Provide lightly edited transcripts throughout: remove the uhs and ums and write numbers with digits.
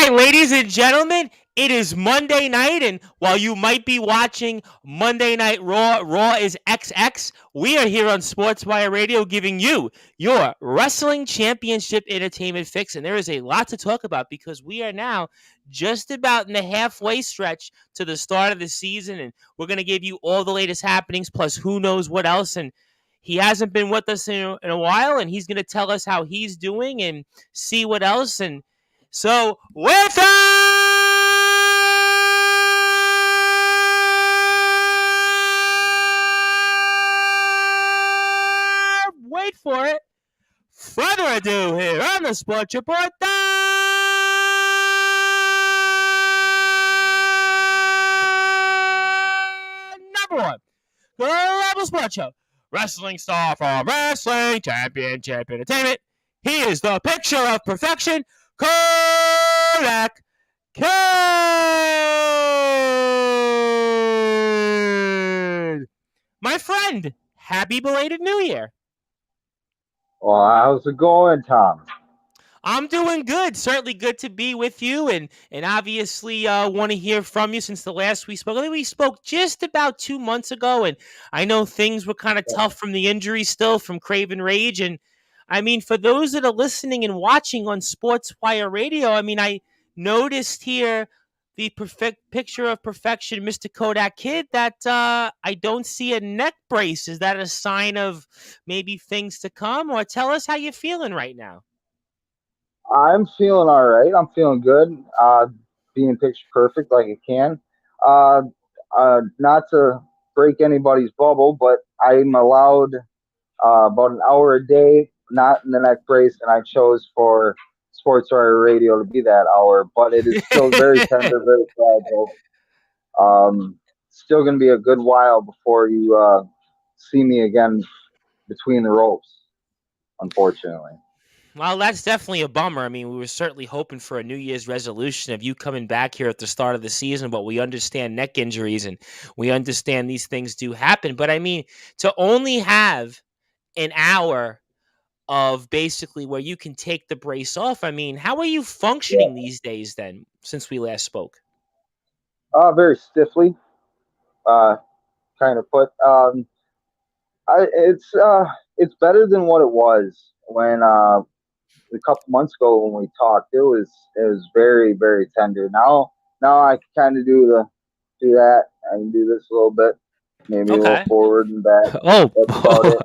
right, ladies and gentlemen, it is Monday night, and while you might be watching Monday Night Raw, Raw is XX, we are here on Sportswire Radio giving you your wrestling championship entertainment fix, and there is a lot to talk about because we are now just about in the halfway stretch to the start of the season, and we're going to give you all the latest happenings, plus who knows what else, and he hasn't been with us in a while, and he's going to tell us how he's doing and see what else, and so, with wait for it, further ado here on the Sports Report, number one global sports show, wrestling star from Wrestling Championship Entertainment. He is the picture of perfection, Kodak Kid. My friend, happy belated New Year. Well, how's it going, Tom? I'm doing good. Certainly good to be with you, and obviously want to hear from you since the last we spoke. I think we spoke just about 2 months ago, and I know things were kind of tough from the injury still from Craven Rage. And I mean, for those that are listening and watching on Sportswire Radio, I mean, I noticed here the perfect picture of perfection, Mr. Kodak Kid, that I don't see a neck brace. Is that a sign of maybe things to come? Or tell us how you're feeling right now. I'm feeling all right. I'm feeling good. Being picture perfect like it can. Uh, Not to break anybody's bubble, but I'm allowed about an hour a day, not in the neck brace, and I chose for Sportswire Radio to be that hour. But it is still very tender, very fragile. Still going to be a good while before you see me again between the ropes, unfortunately. Well, that's definitely a bummer. I mean, we were certainly hoping for a New Year's resolution of you coming back here at the start of the season, but we understand neck injuries and we understand these things do happen. But I mean, to only have an hour of basically where you can take the brace off, I mean, how are you functioning these days then since we last spoke? Very stiffly, kind of put. It's better than what it was when a couple months ago when we talked. It was very very tender. Now I can kind of do that. I can do this a little bit, maybe a little Okay. forward and back. Oh, That's about it.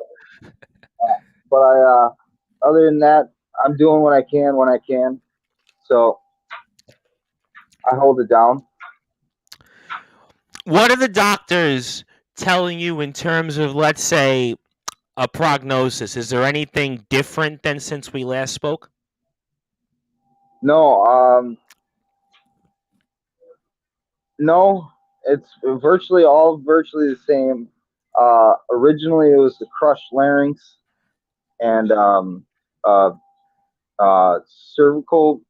But other than that, I'm doing what I can when I can. So I hold it down. what are the doctors telling you in terms of, let's say, a prognosis? Is there anything different than since we last spoke? No, no, it's virtually the same. Originally, it was the crushed larynx and uh, cervical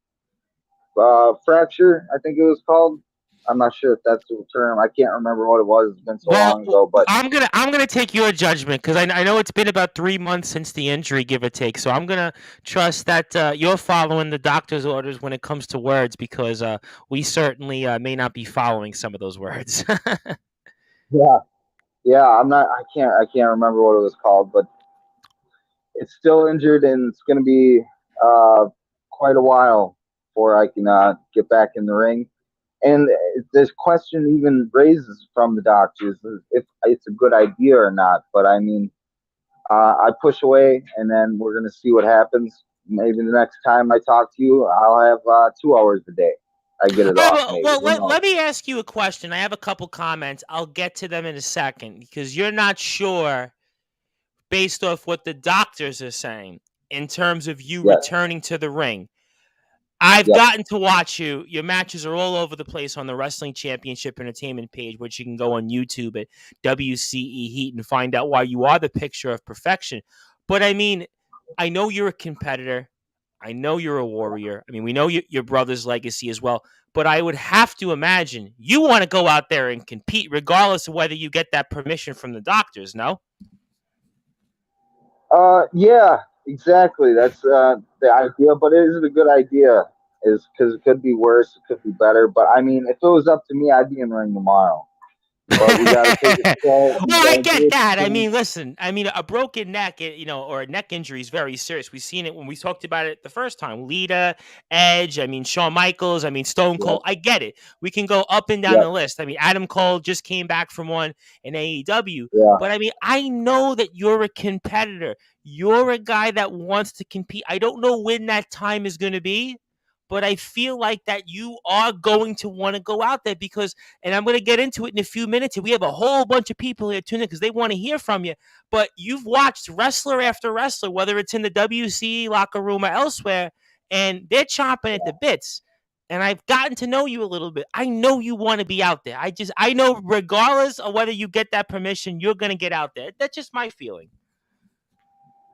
fracture. I think it was called. I'm not sure if that's the term. I can't remember what it was. It's been so Well, long ago. But I'm gonna take your judgment because I know it's been about 3 months since the injury, give or take. So I'm gonna trust that you're following the doctor's orders when it comes to words because we certainly may not be following some of those words. yeah, yeah, I'm not. I can't remember what it was called, but it's still injured, and it's going to be uh, quite a while before I can get back in the ring. And this question even raises from the doctors if it's a good idea or not. But I mean, I push away, and then we're going to see what happens. Maybe the next time I talk to you, I'll have 2 hours a day. I get it All right, off, well, maybe. well Who knows? let me ask you a question. I have a couple comments. I'll get to them in a second because you're not sure based off what the doctors are saying in terms of you Yes, returning to the ring. I've yes, gotten to watch you. Your matches are all over the place on the Wrestling Championship Entertainment page, which you can go on YouTube at WCE Heat and find out why you are the picture of perfection. But I mean, I know you're a competitor. I know you're a warrior. I mean, we know your brother's legacy as well. But I would have to imagine you want to go out there and compete, regardless of whether you get that permission from the doctors. No. yeah, exactly. That's the idea, but it isn't a good idea is because it could be worse, it could be better. But I mean, if it was up to me, I'd be in the ring tomorrow. But we got to take it slow. We Well, I got to get do it that. I soon. mean, listen. I mean, a broken neck, or a neck injury is very serious. We've seen it when we talked about it the first time. Lita, Edge. I mean, Shawn Michaels. I mean, Stone Yep, Cold. I get it. We can go up and down yep, the list. I mean, Adam Cole just came back from one in AEW. yeah, But I mean, I know that you're a competitor. You're a guy that wants to compete. I don't know when that time is going to be, but I feel like that you are going to want to go out there because, and I'm going to get into it in a few minutes. We have a whole bunch of people here tuning in because they want to hear from you. But you've watched wrestler after wrestler, whether it's in the WCE locker room or elsewhere, and they're chomping at the bits. And I've gotten to know you a little bit. I know you want to be out there. I know regardless of whether you get that permission, you're going to get out there. That's just my feeling.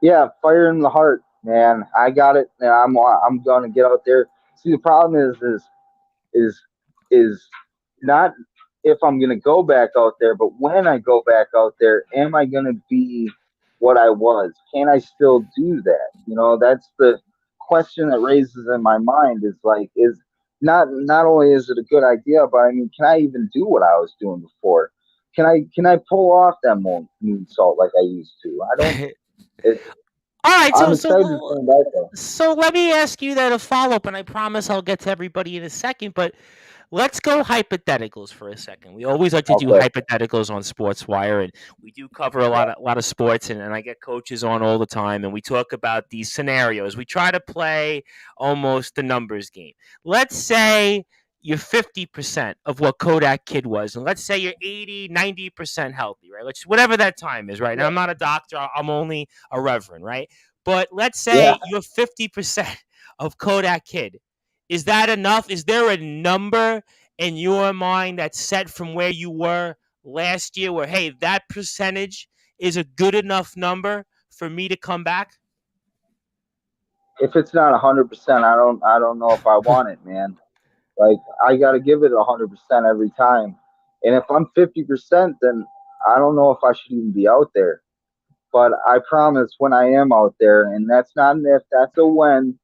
yeah. Fire in the heart, man. I got it. And I'm gonna get out there. See, the problem is is not if I'm gonna go back out there, but when I go back out there, am I gonna be what I was? Can I still do that? That's the question that raises in my mind. Is like, is not only is it a good idea, but I mean, can I even do what I was doing before? Can I pull off that moonsault like I used to? I don't. It, All right, I'm excited to find out though. so let me ask you that a follow up, and I promise I'll get to everybody in a second. But let's go hypotheticals for a second. We always like to do Okay. hypotheticals on Sportswire, and we do cover a lot of sports, and I get coaches on all the time, and we talk about these scenarios. We try to play almost the numbers game. Let's say you're 50% of what Kodak Kid was, and let's say you're 80, 90% healthy, right? Whatever that time is, right? Now, I'm not a doctor, I'm only a reverend, right? But let's Yeah. say you're 50% of Kodak Kid. Is that enough? Is there a number in your mind that's set from where you were last year where, hey, that percentage is a good enough number for me to come back? If it's not 100%, I don't know if I want it, man. Like, I got to give it 100% every time. And if I'm 50%, then I don't know if I should even be out there. But I promise when I am out there, and that's not an if, that's a when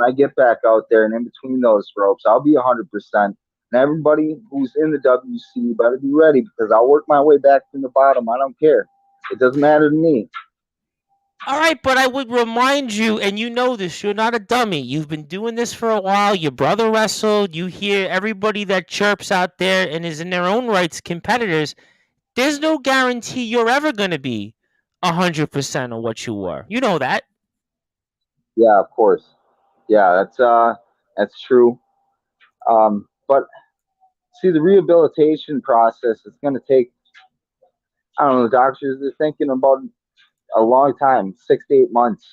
I get back out there and in between those ropes, I'll be 100%. And everybody who's in the WC better be ready because I'll work my way back from the bottom. I don't care. It doesn't matter to me. All right, but I would remind you, and you know this, you're not a dummy. You've been doing this for a while. Your brother wrestled. You hear everybody that chirps out there and is in their own rights competitors. There's no guarantee you're ever going to be 100% of what you were. You know that. Yeah, of course. Yeah, that's true. But see, the rehabilitation process is going to take. I don't know. The doctors are thinking about a long time, 6 to 8 months.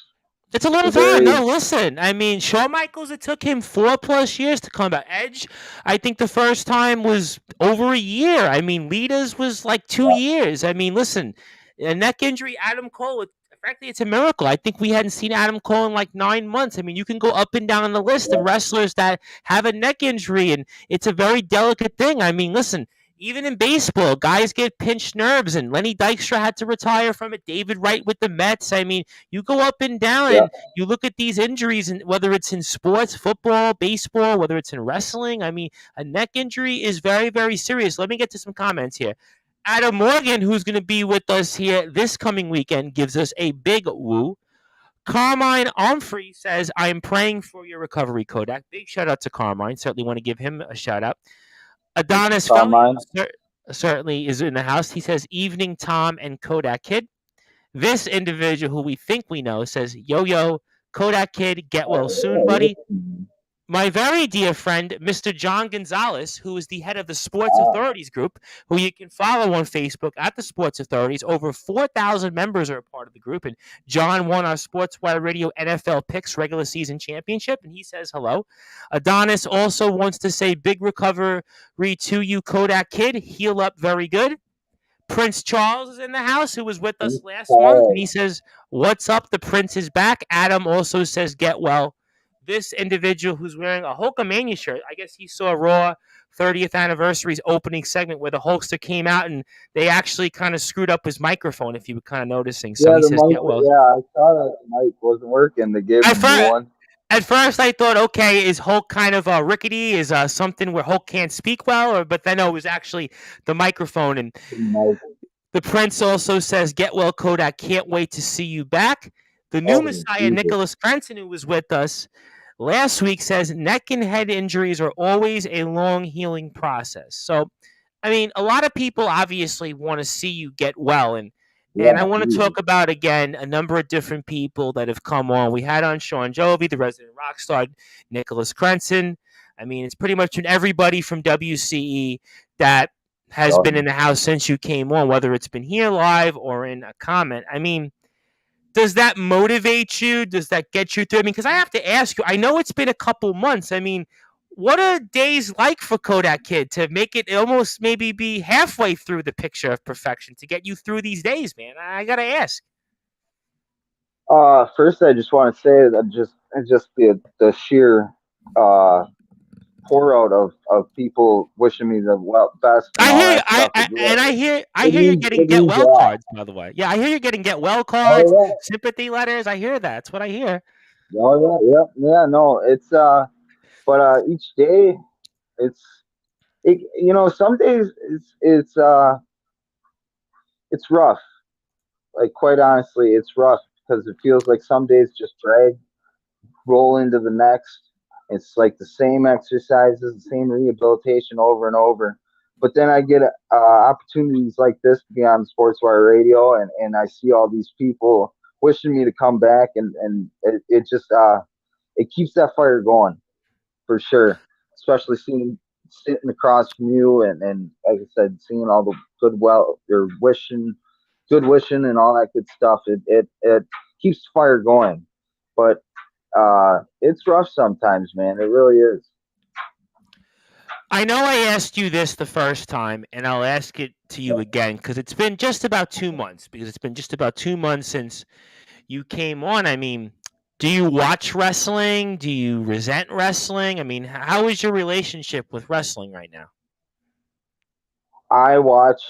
It's a It's long a time. very No, listen. I mean, Shawn Michaels, it took him 4+ years to come back. Edge, I think the first time was over a year. I mean, Lita's was like 2 years. I mean, listen, a neck injury, Adam Cole, frankly, it's a miracle. I think we hadn't seen Adam Cole in like 9 months. I mean, you can go up and down the list of wrestlers that have a neck injury, and it's a very delicate thing. I mean, listen, even in baseball, guys get pinched nerves, and Lenny Dykstra had to retire from it. David Wright with the Mets. I mean, you go up and down yeah. and you look at these injuries, and whether it's in sports, football, baseball, whether it's in wrestling, I mean, a neck injury is very, very serious. Let me get to some comments here. Adam Morgan, who's going to be with us here this coming weekend, gives us a big woo. Carmine Omfrey says, I am praying for your recovery, Kodak. Big shout out to Carmine. Certainly want to give him a shout out. Adonis Felly Carmine. certainly is in the house. He says, evening, Tom and Kodak Kid. This individual who we think we know says, yo, yo, Kodak Kid, get well soon, buddy. My very dear friend, Mr. John Gonzalez, who is the head of the Sports Authorities Group, who you can follow on Facebook at the Sports Authorities. Over 4,000 members are a part of the group, and John won our Sportswire Radio NFL Picks regular season championship, and he says hello. Adonis also wants to say big recovery to you, Kodak Kid. Heal up very good. Prince Charles is in the house, who was with us last month, and he says, what's up? The Prince is back. Adam also says, get well. This individual who's wearing a Hulkamania shirt, I guess he saw Raw 30th anniversary's opening segment where the Hulkster came out and they actually kind of screwed up his microphone, if you were kind of noticing. So Yeah, he the says, mic. get well. Yeah, I saw that the mic wasn't working. They gave him a new one. At first, I thought, okay, is Hulk kind of rickety? Is something where Hulk can't speak well? But then no, it was actually the microphone. And Like, the Prince also says, "Get well, Kodak. Can't wait to see you back." The new oh, Messiah, Jesus. Nicholas Crenson, who was with us last week, says neck and head injuries are always a long healing process. So, I mean, a lot of people obviously want to see you get well, and I Yeah, want to Jesus. talk about again a number of different people that have come on. We had on Sean Jovi, the resident rock star, Nicholas Crenson. I mean, it's pretty much everybody from WCE that has been Oh, in the house since you came on, whether it's been here live or in a comment. I mean, does that motivate you? Does that get you through? I mean, because I have to ask you, I know it's been a couple months. I mean, what are days like for Kodak Kid to make it almost maybe be halfway through the picture of perfection to get you through these days, man? I got to ask. first, I just want to say that just the sheer uh, pour out of people wishing me the best and I all hear you. that stuff. I hear you're getting It get means a well lot. cards, by the way. Yeah, I hear you're getting get well cards, Oh sympathy letters. I hear that. That's what I hear. yeah, oh yeah, yeah. No, it's but each day it's some days it's rough. Like quite honestly, it's rough because it feels like some days just drag, roll into the next. It's like the same exercises, the same rehabilitation over and over. But then I get opportunities like this to be on Sportswire Radio, and I see all these people wishing me to come back, and it just it keeps that fire going for sure. Especially sitting across from you, and like I said, seeing all the good wishing, and all that good stuff. It keeps the fire going. But it's rough sometimes, man. It really is. I know I asked you this the first time, and I'll ask it to you again because it's been just about 2 months. Because it's been just about 2 months since you came on. I mean, do you watch wrestling? Do you resent wrestling? I mean, how is your relationship with wrestling right now? I watch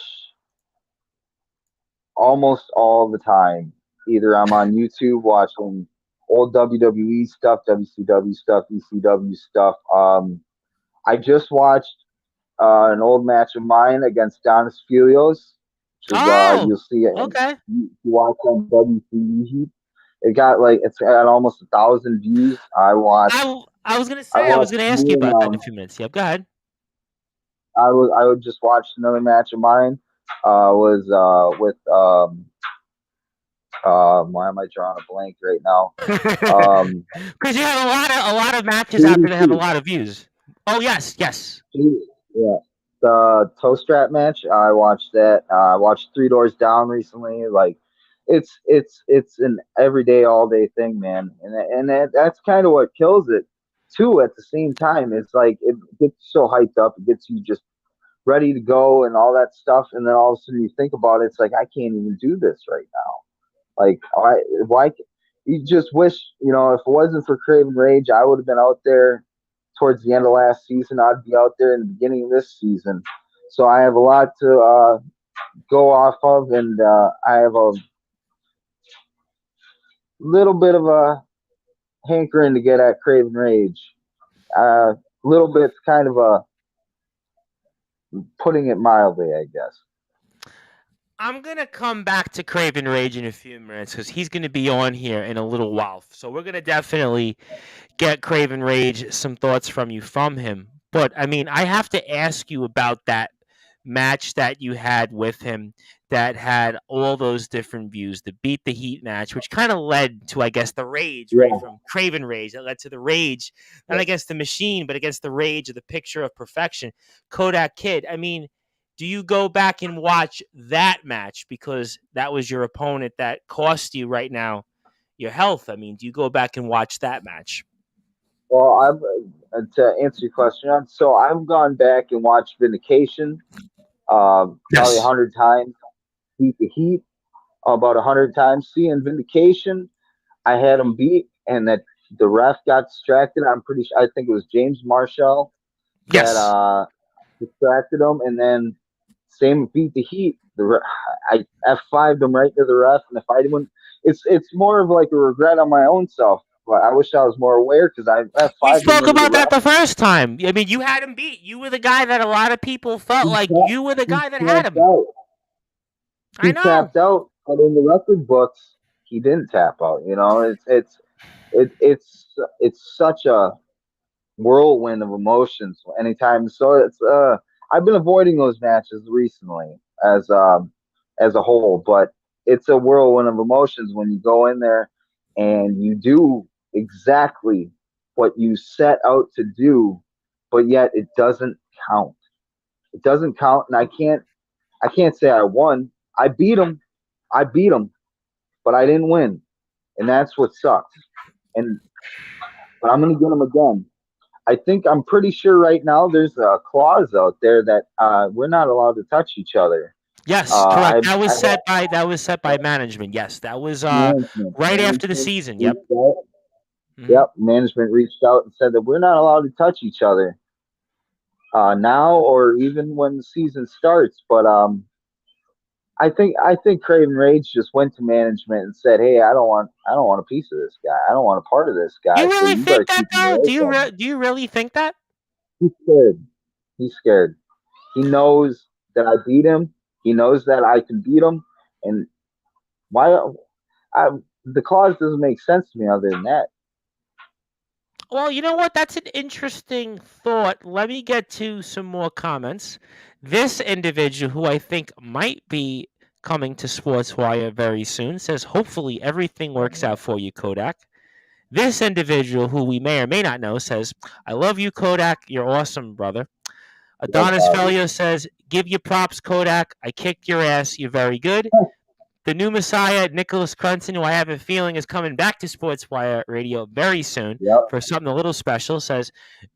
almost all the time. Either I'm on YouTube watching old WWE stuff, WCW stuff, ECW stuff. I just watched an old match of mine against Donis Filios, which is Oh, you'll see it. okay. You watch on WCE. It got like it's at almost 1,000 views. I was gonna I say I was watched gonna me ask you and about that in a few minutes. Yep, go ahead. I would just watch another match of mine. Was with why am I drawing a blank right now? Um, Because you have a lot of matches out there that have a KDC. lot of views. Oh yes, yes. Yeah, the toe strap match. I watched that. I watched Three Doors Down recently. Like, it's an everyday, all day thing, man. That's kind of what kills it too. At the same time, it's like it gets you so hyped up. It gets you just ready to go and all that stuff. And then all of a sudden you think about it, it's like I can't even do this right now. Like, why? You just wish, if it wasn't for Craven Rage, I would have been out there towards the end of last season. I'd be out there in the beginning of this season. So I have a lot to go off of, and I have a little bit of a hankering to get at Craven Rage. A little bit's kind of a putting it mildly, I guess. I'm gonna come back to Craven Rage in a few minutes because he's gonna be on here in a little while. So we're gonna definitely get Craven Rage some thoughts from you from him. But I mean, I have to ask you about that match that you had with him that had all those different views, the Beat the Heat match, which kind of led to, I guess, the Rage, right? Yeah. From Craven Rage, that led to the Rage, not against the Machine, but against the Rage of the Picture of Perfection, Kodak Kid. I mean, do you go back and watch that match because that was your opponent that cost you right now your health? I mean, do you go back and watch that match? Well, I've to answer your question, so I've gone back and watched Vindication probably a Yes. hundred times. Beat the Heat about 100 times. Seeing Vindication, I had him beat, and that the ref got distracted. I'm pretty sure. I think it was James Marshall that Yes. distracted him, and then same with Beat the Heat. I F5'd him right to the ref, and if I didn't, it's more of like a regret on my own self. but I wish I was more aware because I have We 5 spoke limited about that the rounds. first time. I mean, you had him beat. You were the guy that a lot of people felt He like tapped, you were the he guy that had tapped him. out. I He know. tapped out, but in the record books, he didn't tap out. It's such a whirlwind of emotions anytime. So I've been avoiding those matches recently as a whole, but it's a whirlwind of emotions when you go in there and you do exactly what you set out to do, but yet it doesn't count. It doesn't count, and I can't say I won. I beat him. I beat him, but I didn't win, and that's what sucks. And but I'm gonna get him again. I'm pretty sure right now there's a clause out there that we're not allowed to touch each other. Yes, correct. I That was set by management. Yes, that was management right after the management season. Yep. reached out. Hmm. Yep, management reached out and said that we're not allowed to touch each other now or even when the season starts. But I think Craven Rage just went to management and said, "Hey, I don't want a piece of this guy. I don't want a part of this Do guy. you So really you think better that keep him though? away from me." Do you really think that? He's scared. He's scared. He knows that I beat him. He knows that I can beat him. And why? I, the clause doesn't make sense to me other than that. Well, you know what? That's an interesting thought. Let me get to some more comments. This individual, who I think might be coming to Sportswire very soon, says, hopefully everything works out for you, Kodak. This individual, who we may or may not know, says, I love you, Kodak. You're awesome, brother. Love Adonis Bobby. Felio says, give you props, Kodak. I kicked your ass. You're very good. The new Messiah, Nicholas Crunson, who I have a feeling is coming back to Sportswire Radio very soon Yep. for something a little special, says,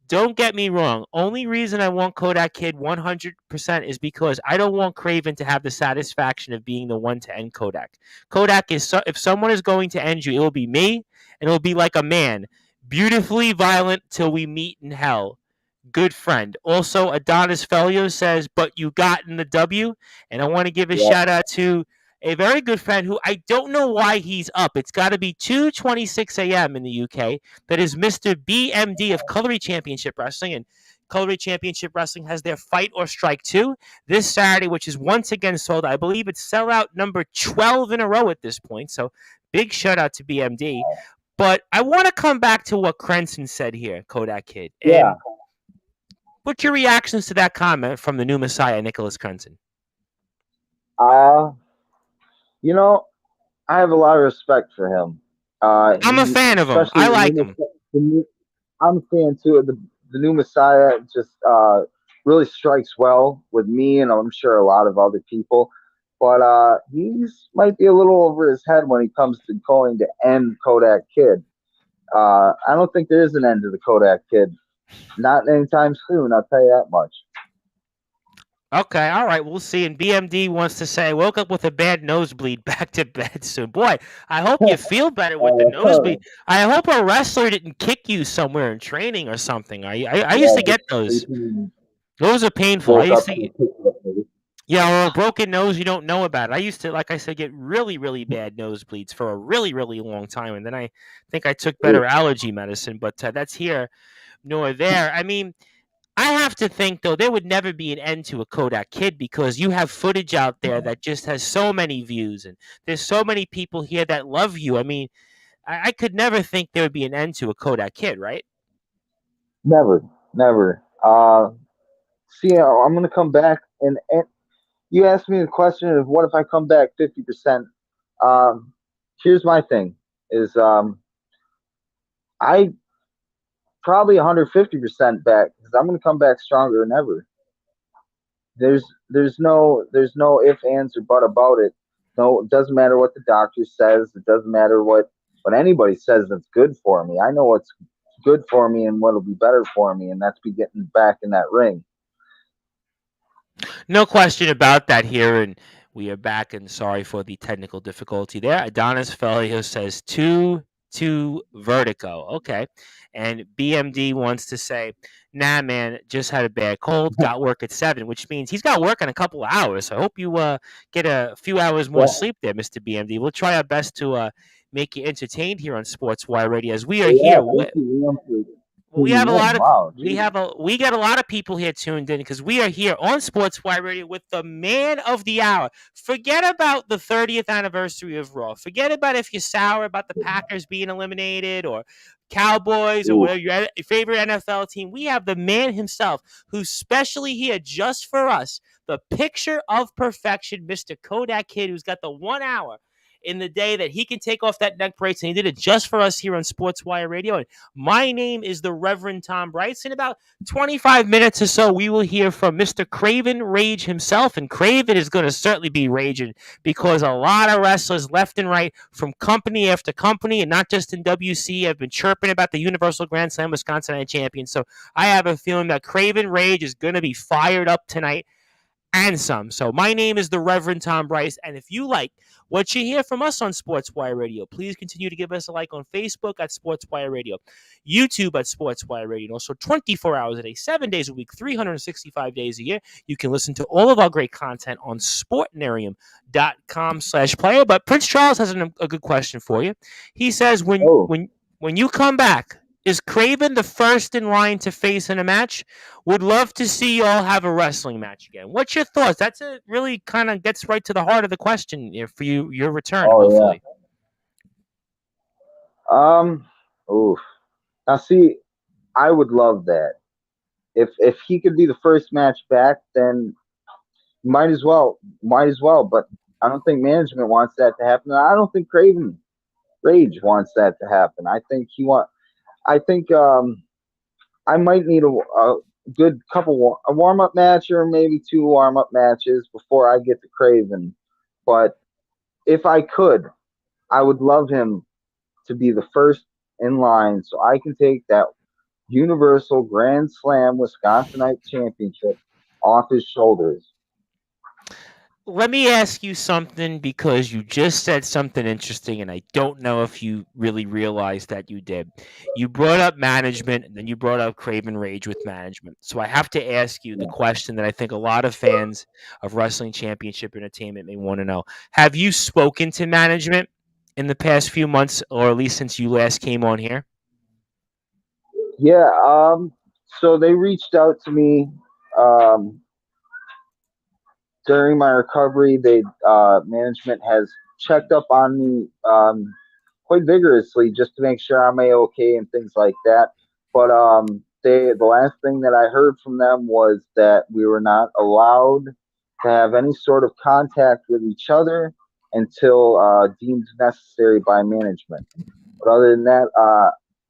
don't get me wrong. Only reason I want Kodak Kid 100% is because I don't want Craven to have the satisfaction of being the one to end Kodak. Kodak is, if someone is going to end you, it will be me, and it will be like a man, beautifully violent till we meet in hell. Good friend. Also, Adonis Felio says, but you got in the W. And I want to give a Yep. shout out to a very good friend who I don't know why he's up. It's got to be 2:26 a.m. in the UK. That is Mr. BMD of Cutlery Championship Wrestling. And Cutlery Championship Wrestling has their Fight or Strike 2 this Saturday, which is once again sold. I believe it's sellout number 12 in a row at this point. So big shout out to BMD. But I want to come back to what Crenson said here, Kodak Kid. Yeah. And what's your reactions to that comment from the new Messiah, Nicholas Crenson? Uh, you know, I have a lot of respect for him. I'm a fan of him. Especially I like him. I'm a fan too. The new Messiah just really strikes well with me, and I'm sure a lot of other people. But he's might be a little over his head when he comes to going to end Kodak Kid. I don't think there is an end to the Kodak Kid. Not anytime soon. I'll tell you that much. Okay, all right, we'll see. And BMD wants to say, woke up with a bad nosebleed, back to bed soon. Boy, I hope you feel better with the nosebleed. I hope a wrestler didn't kick you somewhere in training or something. I used to get those. Those are painful. I Woke used up. to, yeah, or a broken nose you don't know about it. I used to, like I said, get really, really bad nosebleeds for a really, really long time. And then I think I took better allergy medicine, but that's here nor there. I mean, I have to think, though, there would never be an end to a Kodak Kid because you have footage out there that just has so many views and there's so many people here that love you. I mean, I could never think there would be an end to a Kodak Kid, right? Never, never. See, I'm gonna come back, and you asked me the question of what if I come back 50%. Um, Here's my thing: is I probably 150% back because I'm gonna come back stronger than ever. There's no if, ands, or but about it. No, it doesn't matter what the doctor says. It doesn't matter what anybody says that's good for me. I know what's good for me and what'll be better for me, and that's be getting back in that ring. No question about that here, and we are back, and sorry for the technical difficulty there. Adonis Felio says 2-2 Vertigo. Okay. And BMD wants to say, nah, man, just had a bad cold, got work at 7, which means he's got work in a couple of hours. So I hope you get a few hours more Yeah. sleep there, Mr. BMD. We'll try our best to make you entertained here on Sportswire Radio, as we are Well, here. yeah, thank you, Liam, for We tuning have a lot in. of Wow, geez. we got a lot of people here tuned in because we are here on Sportswire Radio with the man of the hour. Forget about the 30th anniversary of Raw. Forget about if you're sour about the Packers being eliminated or Cowboys or Ooh, whatever your favorite NFL team. We have the man himself who's specially here just for us. The picture of perfection, Mr. Kodak Kid, who's got the 1 hour in the day that he can take off that neck brace, and he did it just for us here on Sportswire Radio. And my name is the Reverend Tom Bryce. In about 25 minutes or so, we will hear from Mr. Craven Rage himself. And Craven is going to certainly be raging because a lot of wrestlers left and right from company after company, and not just in WCE, have been chirping about the Universal Grand Slam Wisconsin Night Champion. So I have a feeling that Craven Rage is going to be fired up tonight and some. So my name is the Reverend Tom Bryce, and if you like what you hear from us on Sportswire Radio, please continue to give us a like on Facebook at Sportswire Radio, YouTube at Sportswire Radio, and also 24 hours a day, 7 days a week, 365 days a year. You can listen to all of our great content on sportnarium.com/player. But Prince Charles has a good question for you. He says, oh, when you come back, is Craven the first in line to face in a match? Would love to see you all have a wrestling match again. What's your thoughts? That's a really kind of gets right to the heart of the question for your return, oh hopefully. yeah. Oof. Now, see, I would love that. If he could be the first match back, then might as well, might as well. But I don't think management wants that to happen. I don't think Craven Rage wants that to happen. I think he want. I think I might need a good couple a warm up match or maybe two warm up matches before I get to Craven. But if I could, I would love him to be the first in line so I can take that Universal Grand Slam Wisconsinite Championship off his shoulders. Let me ask you something because you just said something interesting, and I don't know if you really realized that you did. You brought up management, and then you brought up Craven Rage with management. So I have to ask you the question that I think a lot of fans of Wrestling Championship Entertainment may want to know. Have you spoken to management in the past few months, or at least since you last came on here? Yeah, so they reached out to me um, during my recovery. They management has checked up on me quite vigorously just to make sure I'm okay and things like that. But the last thing that I heard from them was that we were not allowed to have any sort of contact with each other until deemed necessary by management. But other than that,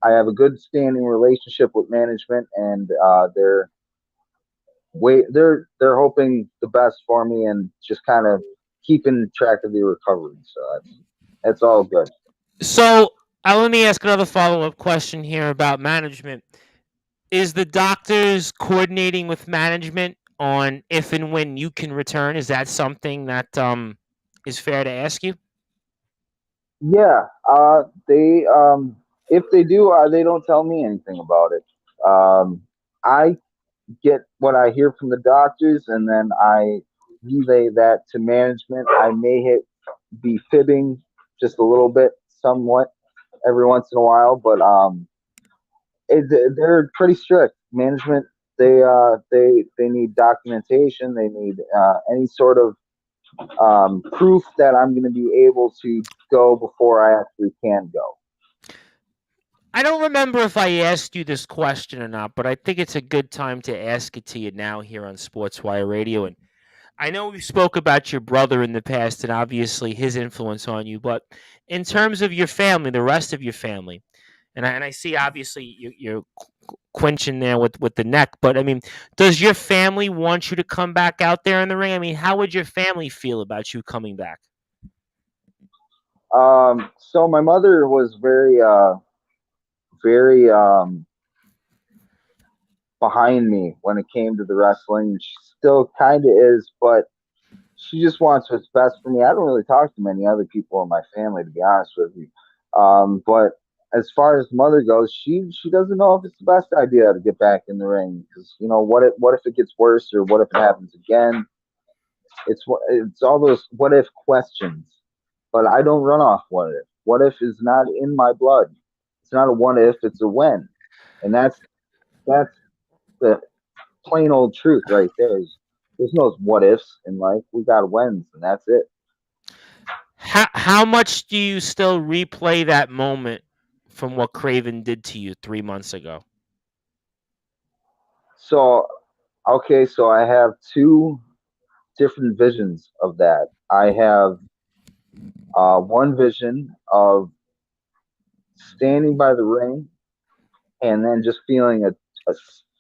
I have a good standing relationship with management, and they're hoping the best for me and just kind of keeping track of the recovery. So that's all good. So let me ask another follow-up question here about management. Is the doctors coordinating with management on if and when you can return? Is that something that is fair to ask you? Yeah, they if they do, they don't tell me anything about it. I get what I hear from the doctors, and then I relay that to management. I may be fibbing just a little bit, somewhat, every once in a while, but they're pretty strict. Management, they need documentation. They need any sort of proof that I'm going to be able to go before I actually can go. I don't remember if I asked you this question or not, but I think it's a good time to ask it to you now here on Sportswire Radio. And I know we spoke about your brother in the past and obviously his influence on you, but in terms of your family, the rest of your family, and I see obviously you're quenching there with the neck, but I mean, does your family want you to come back out there in the ring? I mean, how would your family feel about you coming back? So my mother was very behind me when it came to the wrestling. She still kind of is, but she just wants what's best for me. I don't really talk to many other people in my family, to be honest with you. But as far as mother goes, she doesn't know if it's the best idea to get back in the ring because what if it gets worse or what if it happens again? It's all those what if questions. But I don't run off what if. What if is not in my blood. It's not a what if, it's a when. And that's the plain old truth right there. There's no what ifs in life. We got wins, and that's it. How much do you still replay that moment from what Craven did to you 3 months ago? So okay, so I have two different visions of that. I have one vision of standing by the ring and then just feeling a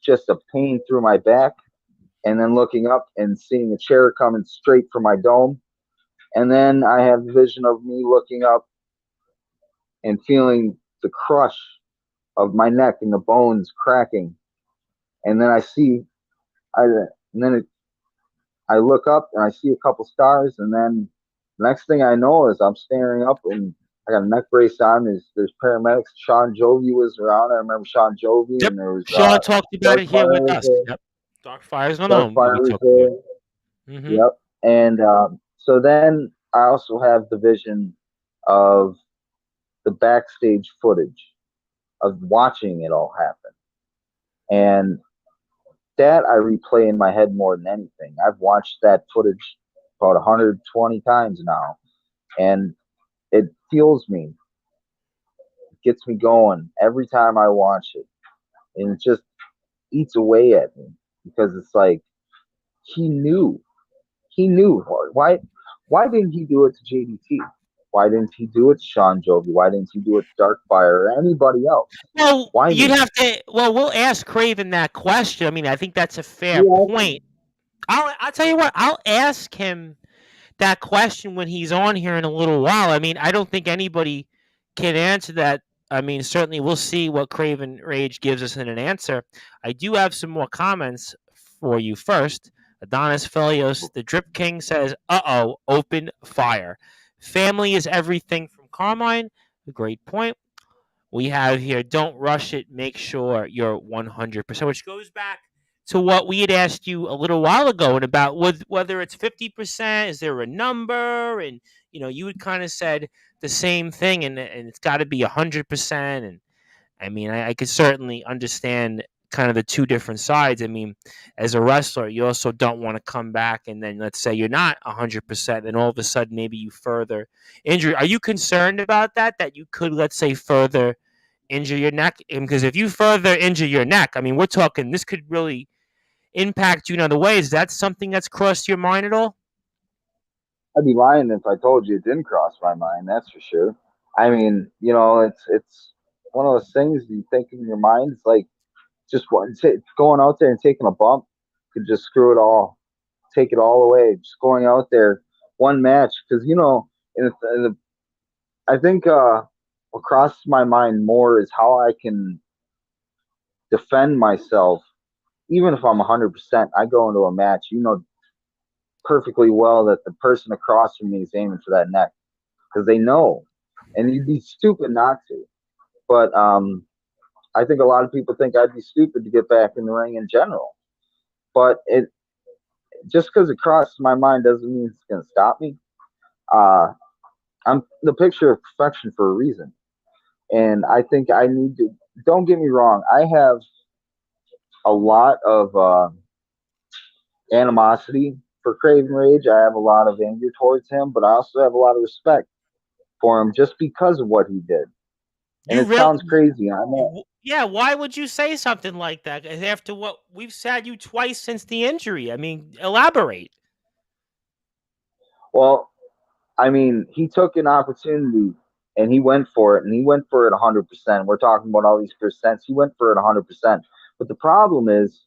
just a pain through my back, and then looking up and seeing a chair coming straight for my dome. And then I have the vision of me looking up and feeling the crush of my neck and the bones cracking. And then and then I look up and I see a couple stars. And then the next thing I know is I'm staring up and I got a neck brace on. There's paramedics. Sean Jovi was around. I remember Sean Jovi, Yep. and there was Sean talked about Dark it here Fire with was us. there. Yep. Dark Fire's on Dark home. Fire We was talked about. there. Mm-hmm. Yep. And so then I also have the vision of the backstage footage of watching it all happen. And that I replay in my head more than anything. I've watched that footage about 120 times now, and it fuels me, gets me going every time I watch it. And it just eats away at me because it's like he knew. He knew. Why didn't he do it to JDT? Why didn't he do it to Sean Jovi? Why didn't he do it to Darkfire or anybody else? Well, Why you'd me? have to. Well, we'll ask Craven that question. I mean, I think that's a fair Yeah, point. I'll tell you what. I'll ask him that question when he's on here in a little while. I mean, I don't think anybody can answer that. I mean, certainly we'll see what Craven Rage gives us in an answer. I do have some more comments for you first. Adonis Felios, the Drip King, says, "Uh-oh, open fire. Family is everything," from Carmine. A great point. We have here, don't rush it, make sure you're 100%, which goes back to what we had asked you a little while ago and about whether it's 50%, is there a number? And, you had kind of said the same thing, and it's got to be 100%. And I mean, I could certainly understand kind of the two different sides. I mean, as a wrestler, you also don't want to come back and then let's say you're not 100%, and all of a sudden maybe you further injury. Are you concerned about that? That you could, let's say, further injure your neck? Because if you further injure your neck, I mean, we're talking this could really impact you in other ways. Is that something that's crossed your mind at all? I'd be lying if I told you it didn't cross my mind. That's for sure. I mean, it's one of those things you think in your mind. It's like just going out there and taking a bump could just screw it all, take it all away. Just going out there one match because I think what crosses my mind more is how I can defend myself, even if I'm 100%. I go into a match, perfectly well that the person across from me is aiming for that neck because they know, and you'd be stupid not to. But I think a lot of people think I'd be stupid to get back in the ring in general. But it just because it crosses my mind doesn't mean it's going to stop me. Uh, I'm the picture of perfection for a reason, and I think I need to. Don't get me wrong. I have a lot of animosity for Craven Rage. I have a lot of anger towards him, but I also have a lot of respect for him just because of what he did. And You it sounds really, crazy. I know. yeah. Why would you say something like that after what we've said you twice since the injury? I mean, elaborate. Well, I mean, he took an opportunity and he went for it, and he went for it 100%. We're talking about all these percents. He went for it 100%. But the problem is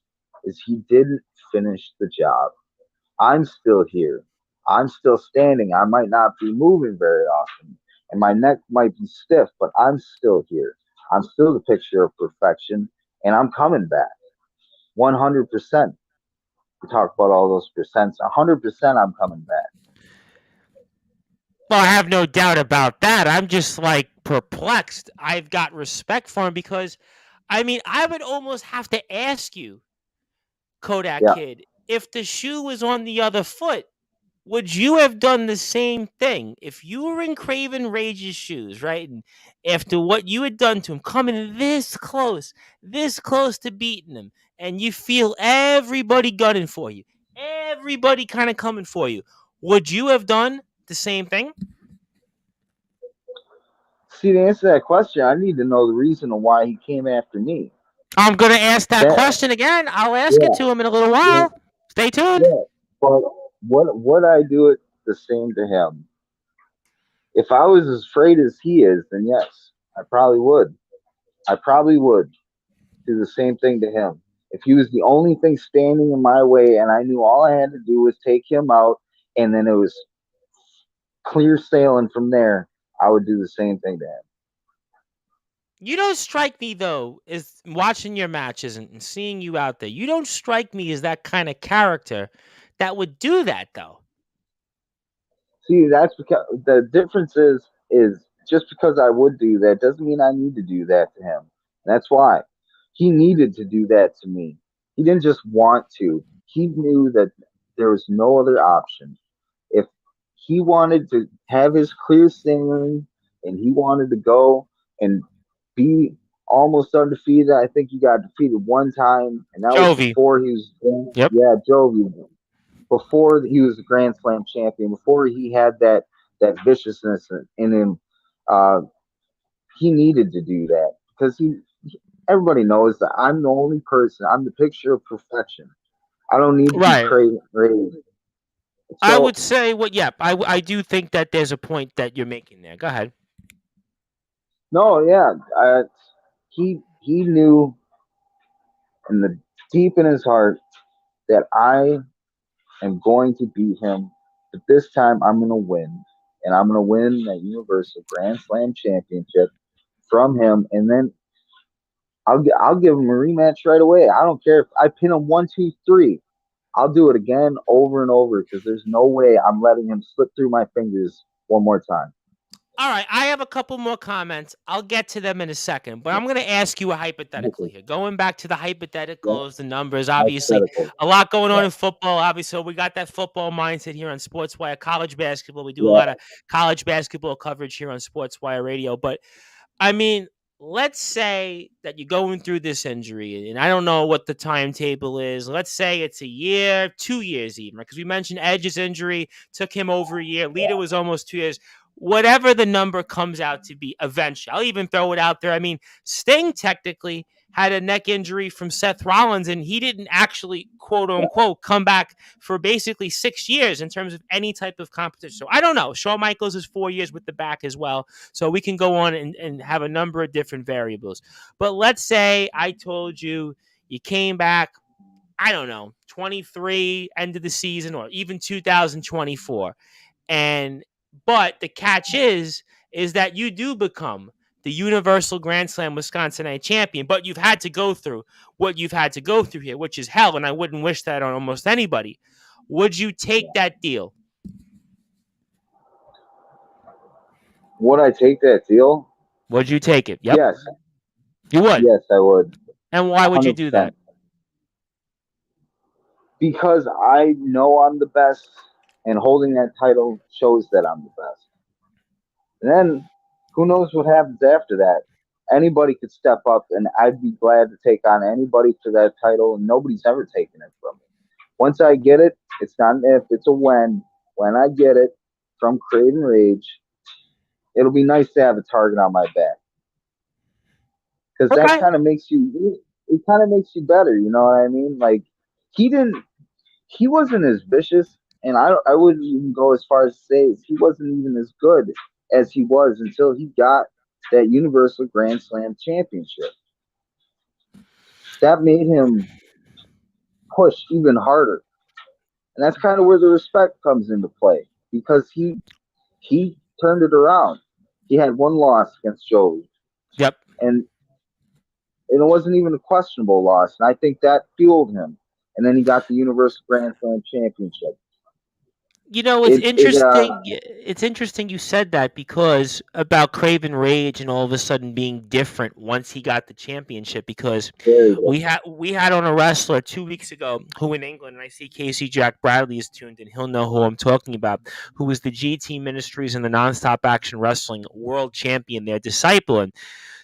he didn't finish the job. I'm still here. I'm still standing. I might not be moving very often, and my neck might be stiff, but I'm still here. I'm still the picture of perfection, and I'm coming back 100%. We talk about all those percents. 100%, I'm coming back. Well, I have no doubt about that. I'm just like perplexed. I've got respect for him because, I mean, I would almost have to ask you, Kodak Yeah. Kid, if the shoe was on the other foot, would you have done the same thing if you were in Craven Rage's shoes, right? And after what you had done to him, coming this close to beating him, and you feel everybody gunning for you, everybody kind of coming for you, would you have done the same thing? See, to answer that question, I need to know the reason why he came after me. I'm going to ask that That, question again. I'll ask it yeah, to him in a little yeah, while. Stay tuned. yeah. But what would I do it the same to him? If I was as afraid as he is, then yes, I probably would. I probably would do the same thing to him. If he was the only thing standing in my way and I knew all I had to do was take him out and then it was clear sailing from there, I would do the same thing to him. You don't strike me though, as watching your matches and seeing you out there. You don't strike me as that kind of character that would do that though. See, that's because the difference is just because I would do that doesn't mean I need to do that to him. That's why he needed to do that to me. He didn't just want to. He knew that there was no other option. If he wanted to have his clear sailing and he wanted to go and be almost undefeated, I think he got defeated one time, and that was Jovi. before he was, Yep. yeah, Jovi, before he was a Grand Slam champion, before he had that viciousness in him. Uh, he needed to do that because everybody knows that I'm the only person. I'm the picture of perfection. I don't need to be Right. raised. I So would say what yep, I do think that there's a point that you're making there. Go ahead. no, yeah, he knew in the deep in his heart that I am going to beat him, but this time I'm going to win, and I'm going to win that Universal Grand Slam Championship from him, and then I'll give him a rematch right away. I don't care if I pin him 1, 2, 3. I'll do it again over and over because there's no way I'm letting him slip through my fingers one more time. All right, I have a couple more comments. I'll get to them in a second, but I'm going to ask you a hypothetical Okay. here. Going back to the Yeah, hypotheticals, the numbers, obviously, hypothetical. a lot going on Yeah, in football. Obviously, we got that football mindset here on Sportswire. College basketball, we do a yeah, lot of college basketball coverage here on Sportswire Radio. But I mean, let's say that you're going through this injury, and I don't know what the timetable is. Let's say it's a year, 2 years even, because we mentioned Edge's injury took him over a year. Lita was almost 2 years. Whatever the number comes out to be eventually, I'll even throw it out there. I mean, Sting technically had a neck injury from Seth Rollins, and he didn't actually, quote yeah. unquote, come back for basically 6 years in terms of any type of competition. So I don't know. Shawn Michaels is 4 years with the back as well. So we can go on and have a number of different variables. But let's say I told you you came back, I don't know, 23 end of the season or even 2024. And but the catch is that you do become the Universal Grand Slam Wisconsinite champion, but you've had to go through what you've had to go through here, which is hell, and I wouldn't wish that on almost anybody. Would you take that deal? Would I take that deal? Would you take it? Yep, Yes, you would. yes, I would. And why would you hundred do that? percent. Because I know I'm the best, and holding that title shows that I'm the best. And then who knows what happens after that? Anybody could step up, and I'd be glad to take on anybody for that title, and nobody's ever taken it from me. Once I get it, it's not an if, it's a when. When I get it from Create and Rage, it'll be nice to have a target on my back because that Okay. kind of makes you. It kind of makes you better. You know what I mean? Like he didn't. He wasn't as vicious, and I wouldn't even go as far as to say he wasn't even as good as he was until he got that Universal Grand Slam Championship. That made him push even harder, and that's kind of where the respect comes into play because he turned it around. He had one loss against Joey, Yep. and it wasn't even a questionable loss, and I think that fueled him. And then he got the Universal Grand Slam Championship. It's it interesting. It's interesting you said that because about Craven Rage and all of a sudden being different once he got the championship. Because very good. we had on a wrestler 2 weeks ago who in England, and I see Casey Jack Bradley is tuned in. He'll know who I'm talking about. Who was the GT Ministries and the Nonstop Action Wrestling World Champion, their disciple. And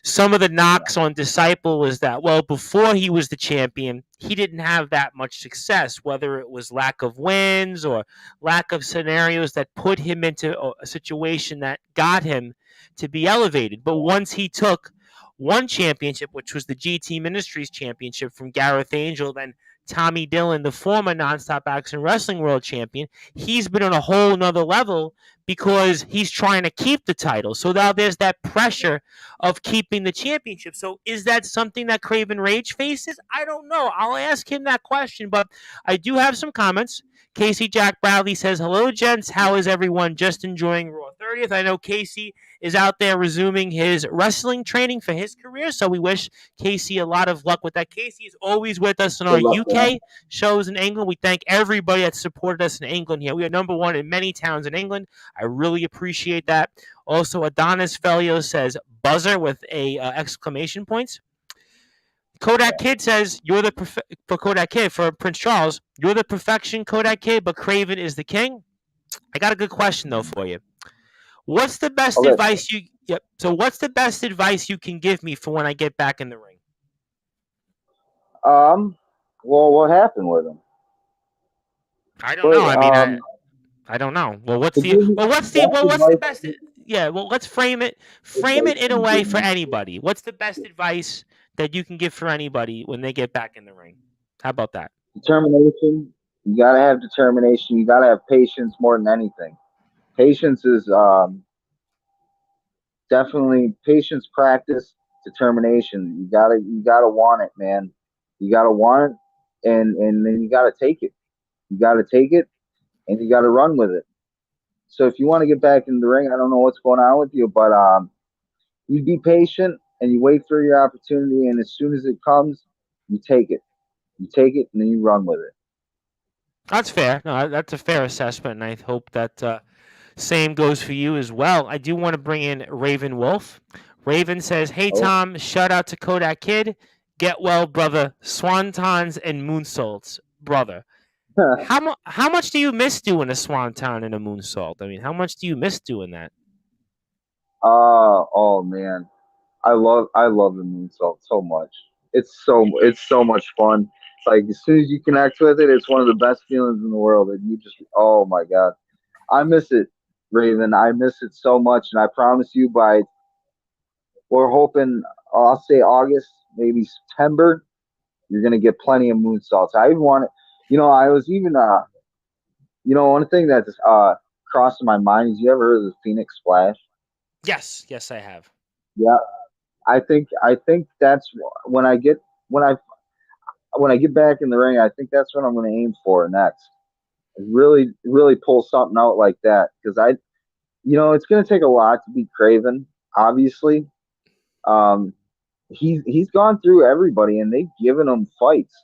some of the knocks on Disciple was that, well, before he was the champion, he didn't have that much success, whether it was lack of wins or lack of scenarios that put him into a situation that got him to be elevated. But once he took one championship, which was the GT Ministries Championship from Gareth Angel, then Tommy Dillon, the former Nonstop Action Wrestling World Champion, he's been on a whole nother level because he's trying to keep the title. So now there's that pressure of keeping the championship. So is that something that Craven Rage faces? I don't know. I'll ask him that question, but I do have some comments. Casey Jack Bradley says, "Hello, gents. How is everyone? Just enjoying Raw 30th. I know Casey is out there resuming his wrestling training for his career, so we wish Casey a lot of luck with that. Casey is always with us in our Good luck, man. UK shows in England. We thank everybody that supported us in England here. We are number one in many towns in England. I really appreciate that. Also, Adonis Felio says buzzer with a exclamation points. Kodak Kid says you're the for Kodak Kid for Prince Charles. You're the perfection, Kodak Kid, but Craven is the king. I got a good question though for you. What's the best Okay. advice you? Yep. So what's the best advice you can give me for when I get back in the ring? Well, what happened with him? I don't know. But I mean, I don't know. Well, what's to the give you well what's the best well what's the best? advice, Yeah. Well, let's frame advice it in a you way give for me, anybody. What's the best advice that you can give for anybody when they get back in the ring? How about that? determination. You gotta have determination. You gotta have patience more than anything. Patience is definitely patience, practice, determination. You gotta want it, man. You gotta want it, and then you gotta take it. You gotta take it, and you gotta run with it. So if you want to get back in the ring, I don't know what's going on with you, but you be patient and you wait for your opportunity, and as soon as it comes, you take it. You take it, and then you run with it. That's fair. No, that's a fair assessment, and I hope that same goes for you as well. I do want to bring in Raven Wolf. Raven says, "Hey Oh, Tom, shout out to Kodak Kid. Get well, brother. Swantons and moonsaults, brother. How much do you miss doing a swanton and a moonsault? I mean, how much do you miss doing that? oh man, I love the moonsault so much. It's so much fun. Like as soon as you connect with it, it's one of the best feelings in the world. And you just, oh my god, I miss it, Raven. I miss it so much, and I promise you, by we're hoping, I'll say August, maybe September, you're gonna get plenty of moonsaults. I even want it. I was even one thing that's crossed my mind is, you ever heard of the Phoenix Splash? Yes, yes, I have. Yeah, I think that's when I get when I when I get back in the ring. I think that's what I'm going to aim for next. Really, really pull something out like that, because it's going to take a lot to beat Craven. Obviously, um, he's gone through everybody, and they've given him fights.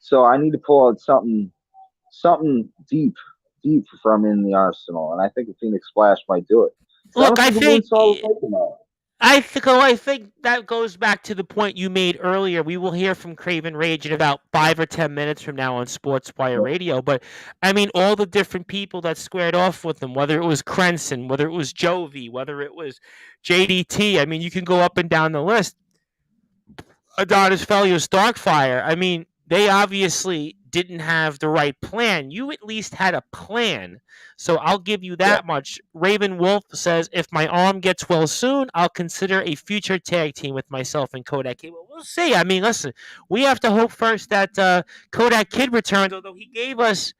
So I need to pull out something deep, deep from in the arsenal, and I think the Phoenix Splash might do it. So I Look, don't I think the think moonsault will take him out. I think that goes back to the point you made earlier. We will hear from Craven Rage in about 5 or 10 minutes from now on Sportswire Radio. But I mean, all the different people that squared off with them, whether it was Crenson, whether it was Jovi, whether it was JDT. I mean, you can go up and down the list. Adonis Felio's Darkfire. I mean, they obviously didn't have the right plan. You at least had a plan. So I'll give you Yeah, that much. Raven Wolf says, if my arm gets well soon, I'll consider a future tag team with myself and Kodak Kid. Well, we'll see. I mean, listen, we have to hope first that Kodak Kid returns, although he gave us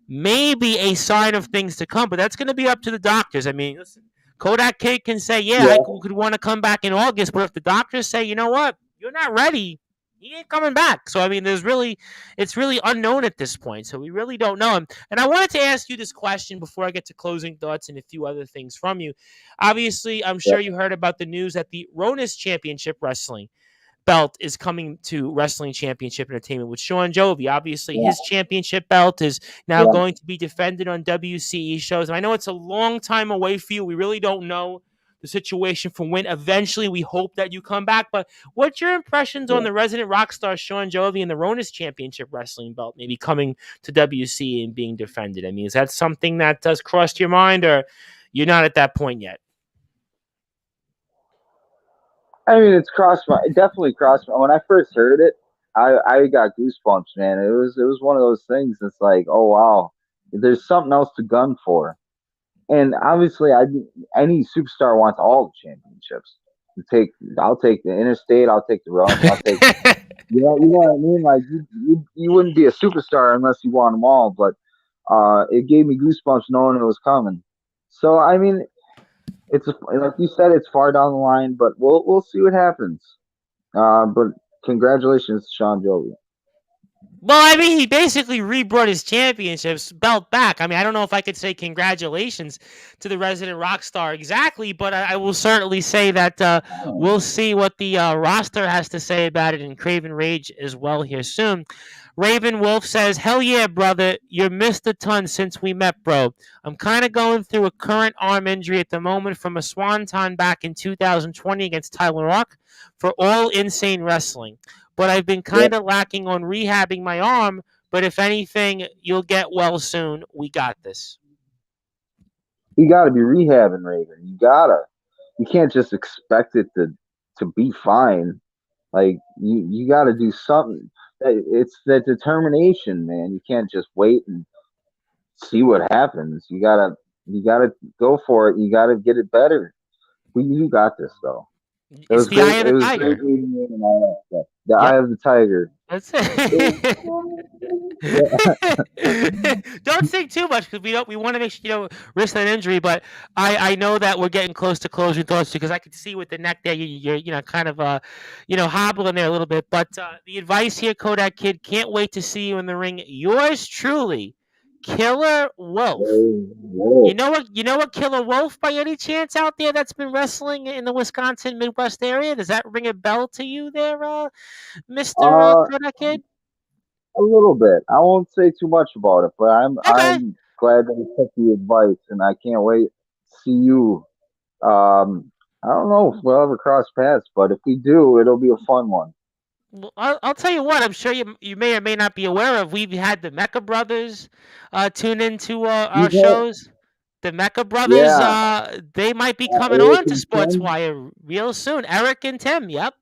maybe a sign of things to come, but that's going to be up to the doctors. I mean, listen, Kodak Kid can say, yeah, I yeah, could want to come back in August, but if the doctors say, you know what, you're not ready, he ain't coming back. So I mean, it's really unknown at this point. So we really don't know him. And I wanted to ask you this question before I get to closing thoughts and a few other things from you. Obviously, I'm yeah. sure you heard about the news that the Ronus Championship Wrestling belt is coming to Wrestling Championship Entertainment with Sean Jovi. Obviously, Yeah, his championship belt is now yeah, going to be defended on WCE shows. And I know it's a long time away for you. We really don't know the situation from when eventually we hope that you come back. But what's your impressions on yeah. the resident rock star Sean Jovi and the Ronis Championship Wrestling belt maybe coming to WCE and being defended? I mean, is that something that does cross your mind, or you're not at that point yet? I mean, it definitely crossed my. When I first heard it, I got goosebumps, man. It was one of those things. It's like, oh wow, there's something else to gun for. And obviously, any superstar wants all the championships. Take, I'll take the interstate. I'll take the runs. I'll take, you know what I mean. Like you wouldn't be a superstar unless you won them all. But it gave me goosebumps knowing it was coming. So I mean, like you said, it's far down the line, but we'll see what happens. But congratulations, Sean Jovi. Well, I mean, he basically rebrought his championships belt back. I mean, I don't know if I could say congratulations to the resident rock star exactly, but I will certainly say that we'll see what the roster has to say about it in Craven Rage as well here soon. Raven Wolf says, "Hell yeah, brother. You missed a ton since we met, bro. I'm kind of going through a current arm injury at the moment from a swanton back in 2020 against Tyler Rock for All Insane Wrestling. But I've been Yeah, kind of lacking on rehabbing my arm. But if anything, you'll get well soon. We got this." you got to be rehabbing Raven. You can't just expect it to be fine. Like you got to do something. It's that determination, man. You can't just wait and see what happens. You gotta go for it. You gotta get it better. You got this though. It It's was the eye great. of It the was great tiger. meeting you and all that stuff. The eye Yep. of the tiger. That's It, it. yeah. Don't think too much because we want to make sure you don't risk that injury. But I know that we're getting close to closing thoughts because I can see with the neck there you're kind of hobbling there a little bit. But the advice here, Kodak Kid, can't wait to see you in the ring. Yours truly, Killer Wolf. Whoa. You know what Killer Wolf by any chance out there that's been wrestling in the Wisconsin Midwest area? Does that ring a bell to you there, Mister Uh, Kodak Kid? a little bit. I won't say too much about it, but Okay. I'm glad that he took the advice, and I can't wait to see you. I don't know if we'll ever cross paths, but if we do, it'll be a fun one. Well, I'll tell you what. I'm sure you may or may not be aware of. We've had the Mecca Brothers tune into our You know, shows. The Mecca Brothers, yeah, they might be coming Eric on to and Tim. Sportswire real soon. Eric and Tim. Yep.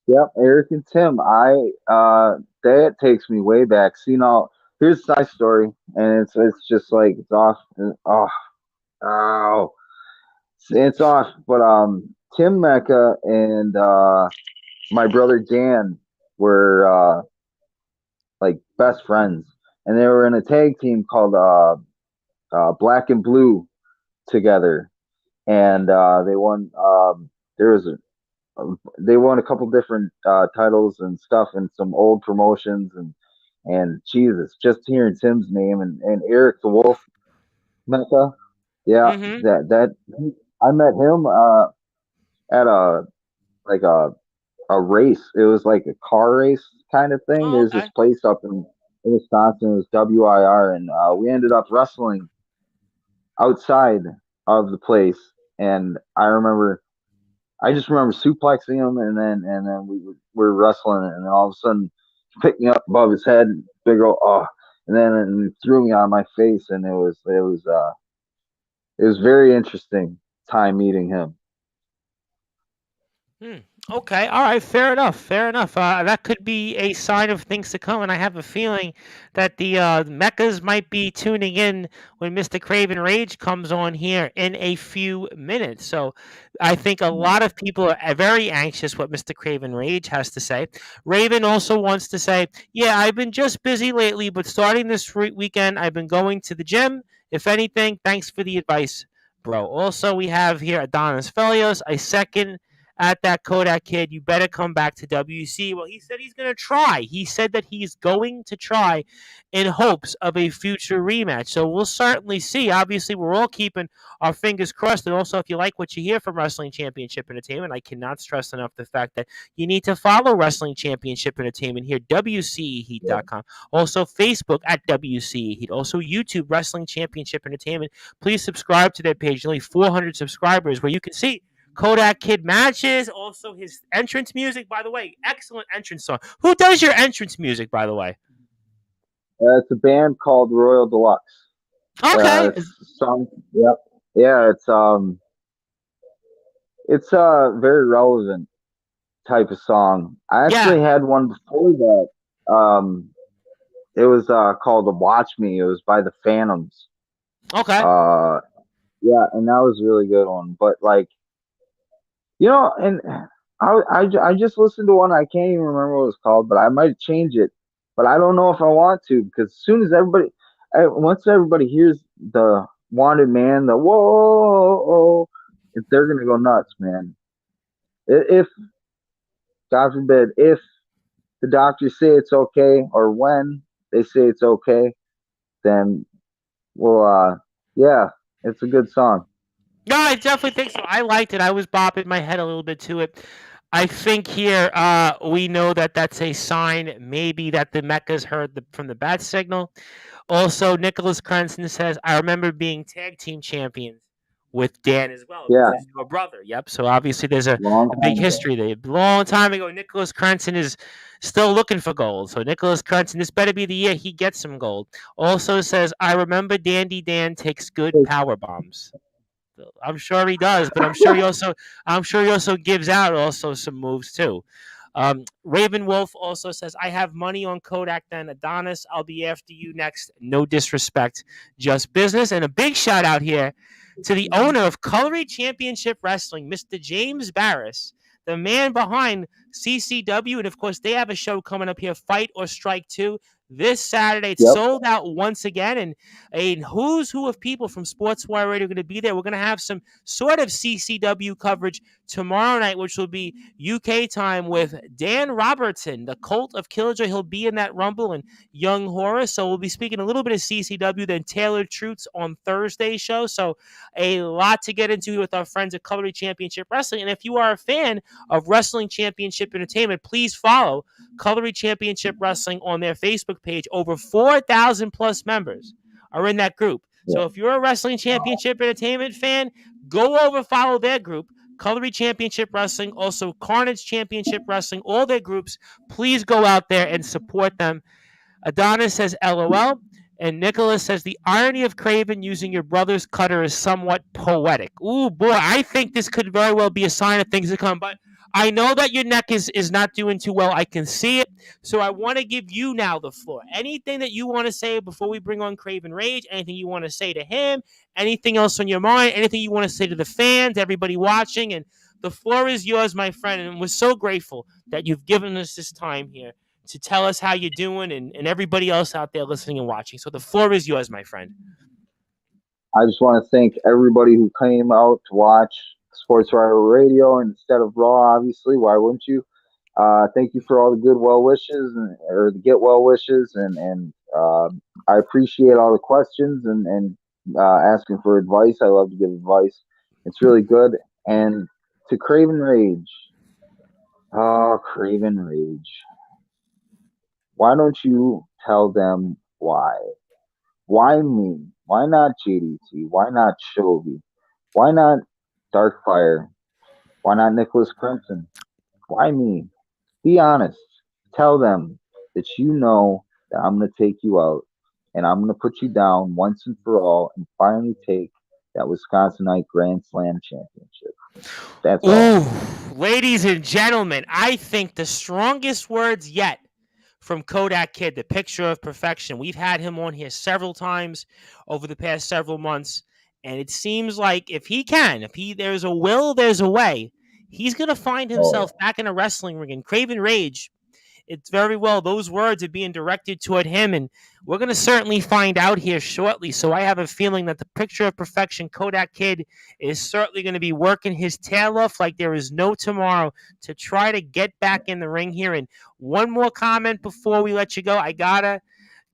Yep, Eric and Tim. That takes me way back. See now, here's a side story, and it's just like it's off. Oh, oh, it's off. But Tim Mecca and my brother Dan were like best friends, and they were in a tag team called Black and Blue together, and they won. There was they won a couple different titles and stuff in some old promotions and Jesus, just hearing Tim's name and Eric the Wolf Mecca, yeah, Mm-hmm. that I met him at like a race. It was like a car race kind of thing. Oh, There's this okay. place up in Wisconsin. It was WIR, and we ended up wrestling outside of the place. And I just remember suplexing him, and then we were wrestling, and then all of a sudden, he picked me up above his head, big old and then and threw me on my face, and it was very interesting time meeting him. Hmm. Okay. All right. Fair enough. Fair enough. That could be a sign of things to come, and I have a feeling that the Meccas might be tuning in when Mr. Craven Rage comes on here in a few minutes. So, I think a lot of people are very anxious what Mr. Craven Rage has to say. Raven also wants to say, "Yeah, I've been just busy lately, but starting this weekend, I've been going to the gym. If anything, thanks for the advice, bro." Also, we have here Adonis Felios. I second at that Kodak Kid. You better come back to WC. Well, he said he's going to try. He said that he's going to try in hopes of a future rematch. So we'll certainly see. Obviously, we're all keeping our fingers crossed. And also, if you like what you hear from Wrestling Championship Entertainment, I cannot stress enough the fact that you need to follow Wrestling Championship Entertainment here, WCEHeat.com. Also, Facebook at WCE Heat. Also, YouTube, Wrestling Championship Entertainment. Please subscribe to their page. Nearly 400 subscribers where you can see Kodak Kid matches. Also, his entrance music, by the way, excellent entrance song. Who does your entrance music, by the way? It's a band called Royal Deluxe. Okay. Song. Yep. Yeah. It's a very relevant type of song. I actually had one before that. It was called "Watch Me." It was by the Phantoms. Okay. Yeah, and that was a really good one. But like, and I just listened to one. I can't even remember what it was called, but I might change it. But I don't know if I want to because as soon as once everybody hears the Wanted Man, the whoa, they're gonna go nuts, man. If God forbid, if the doctors say it's okay, or when they say it's okay, then yeah, it's a good song. No, I definitely think so. I liked it. I was bopping my head a little bit to it. I think here we know that that's a sign maybe that the Mecca's heard from the bat signal. Also, Nicholas Crenson says, I remember being tag team champions with Dan as well. Yeah. This is your brother. Yep. So obviously there's a big history there. Long time ago, Nicholas Crenson is still looking for gold. So Nicholas Crenson, this better be the year he gets some gold. Also says, I remember Dandy Dan takes good power bombs. I'm sure he does, but I'm sure he also gives out also some moves too. Raven Wolf also says, I have money on Kodak then Adonis. I'll be after you next. No disrespect, just business. And a big shout out here to the owner of Colory Championship Wrestling, Mr. James Barris, the man behind CCW. And of course, they have a show coming up here, Fight or Strike 2. This Saturday, it's sold out once again, and a who's who of people from Sportswire Radio are going to be there. We're going to have some sort of CCW coverage tomorrow night, which will be UK time with Dan Robertson, the Colt of Killjoy. He'll be in that Rumble, and Young Horace. So we'll be speaking a little bit of CCW, then Tailored Truths on Thursday's show. So a lot to get into with our friends at Colory Championship Wrestling. And if you are a fan of Wrestling Championship Entertainment, please follow Colory Championship Wrestling on their Facebook page. Over 4,000 plus members are in that group. So if you're a Wrestling Championship Entertainment fan, go over, follow their group, Colory Championship Wrestling, also Carnage Championship Wrestling, all their groups. Please go out there and support them. Adonis says LOL. And Nicholas says, the irony of Craven using your brother's cutter is somewhat poetic. Ooh, boy, I think this could very well be a sign of things to come. But I know that your neck is not doing too well. I can see it. So I want to give you now the floor. Anything that you want to say before we bring on Craven Rage, anything you want to say to him, anything else on your mind, anything you want to say to the fans, everybody watching. And the floor is yours, my friend. And we're so grateful that you've given us this time here to tell us how you're doing and everybody else out there listening and watching. So the floor is yours, my friend. I just want to thank everybody who came out to watch Sportswire Radio instead of Raw, obviously. Why wouldn't you? Thank you for all the good well wishes or the get well wishes. And I appreciate all the questions and asking for advice. I love to give advice. It's really good. And to Craven Rage. Oh, Craven Rage. Why don't you tell them why? Why me? Why not JDT? Why not Shelby? Why not Darkfire? Why not Nicholas Crimson? Why me? Be honest. Tell them that you know that I'm going to take you out and I'm going to put you down once and for all and finally take that Wisconsinite Grand Slam championship. That's all. Ladies and gentlemen, I think the strongest words yet from Kodak Kid, the picture of perfection. We've had him on here several times over the past several months, and it seems like if there's a will, there's a way. He's going to find himself back in a wrestling ring, and Craven Rage it's very well those words are being directed toward him, and we're going to certainly find out here shortly. So I have a feeling that the Picture of Perfection Kodak Kid is certainly going to be working his tail off like there is no tomorrow to try to get back in the ring here. And one more comment before we let you go. I gotta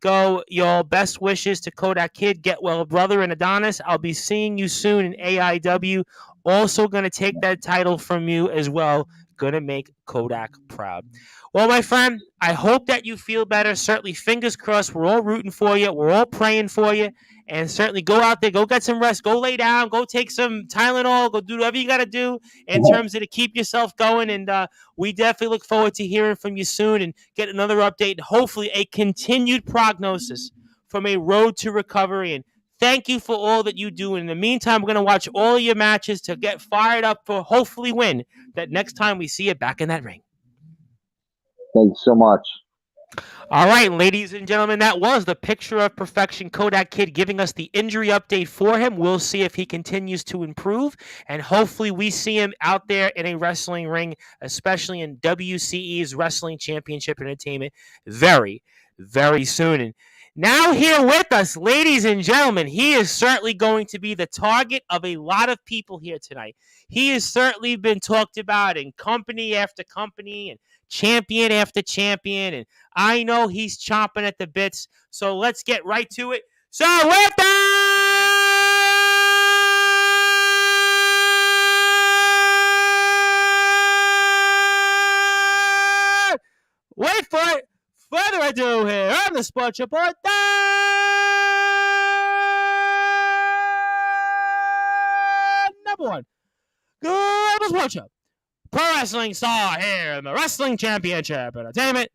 go. Your best wishes to Kodak Kid. Get well, brother, and Adonis. I'll be seeing you soon in AIW. Also going to take that title from you as well. Going to make Kodak proud. Well, my friend, I hope that you feel better. Certainly, fingers crossed. We're all rooting for you. We're all praying for you. And certainly go out there, go get some rest, go lay down, go take some Tylenol, go do whatever you got to do in terms of to keep yourself going. And we definitely look forward to hearing from you soon and get another update and hopefully a continued prognosis from a road to recovery. And thank you for all that you do. In the meantime, we're going to watch all your matches to get fired up for hopefully win that next time we see you back in that ring. Thanks so much. All right, ladies and gentlemen, that was the Picture of Perfection Kodak Kid giving us the injury update for him. We'll see if he continues to improve, and hopefully we see him out there in a wrestling ring, especially in WCE's Wrestling Championship Entertainment very, very soon. And now here with us, ladies and gentlemen, he is certainly going to be the target of a lot of people here tonight. He has certainly been talked about in company after company and champion after champion, and I know he's chomping at the bits, so let's get right to it. So with that, wait for it, further ado here on the Sports Report, number one, Global Sports Show. Pro wrestling star here in the Wrestling Championship Entertainment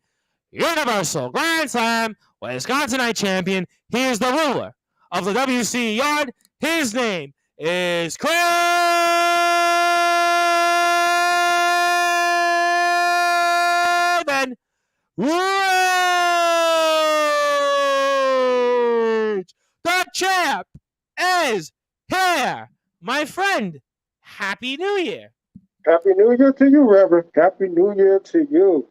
Universal Grand Slam Wisconsinite champion. He is the ruler of the WCE yard. His name is Craven Rage. The champ is here. My friend, Happy New Year. Happy New Year to you, Reverend. Happy New Year to you.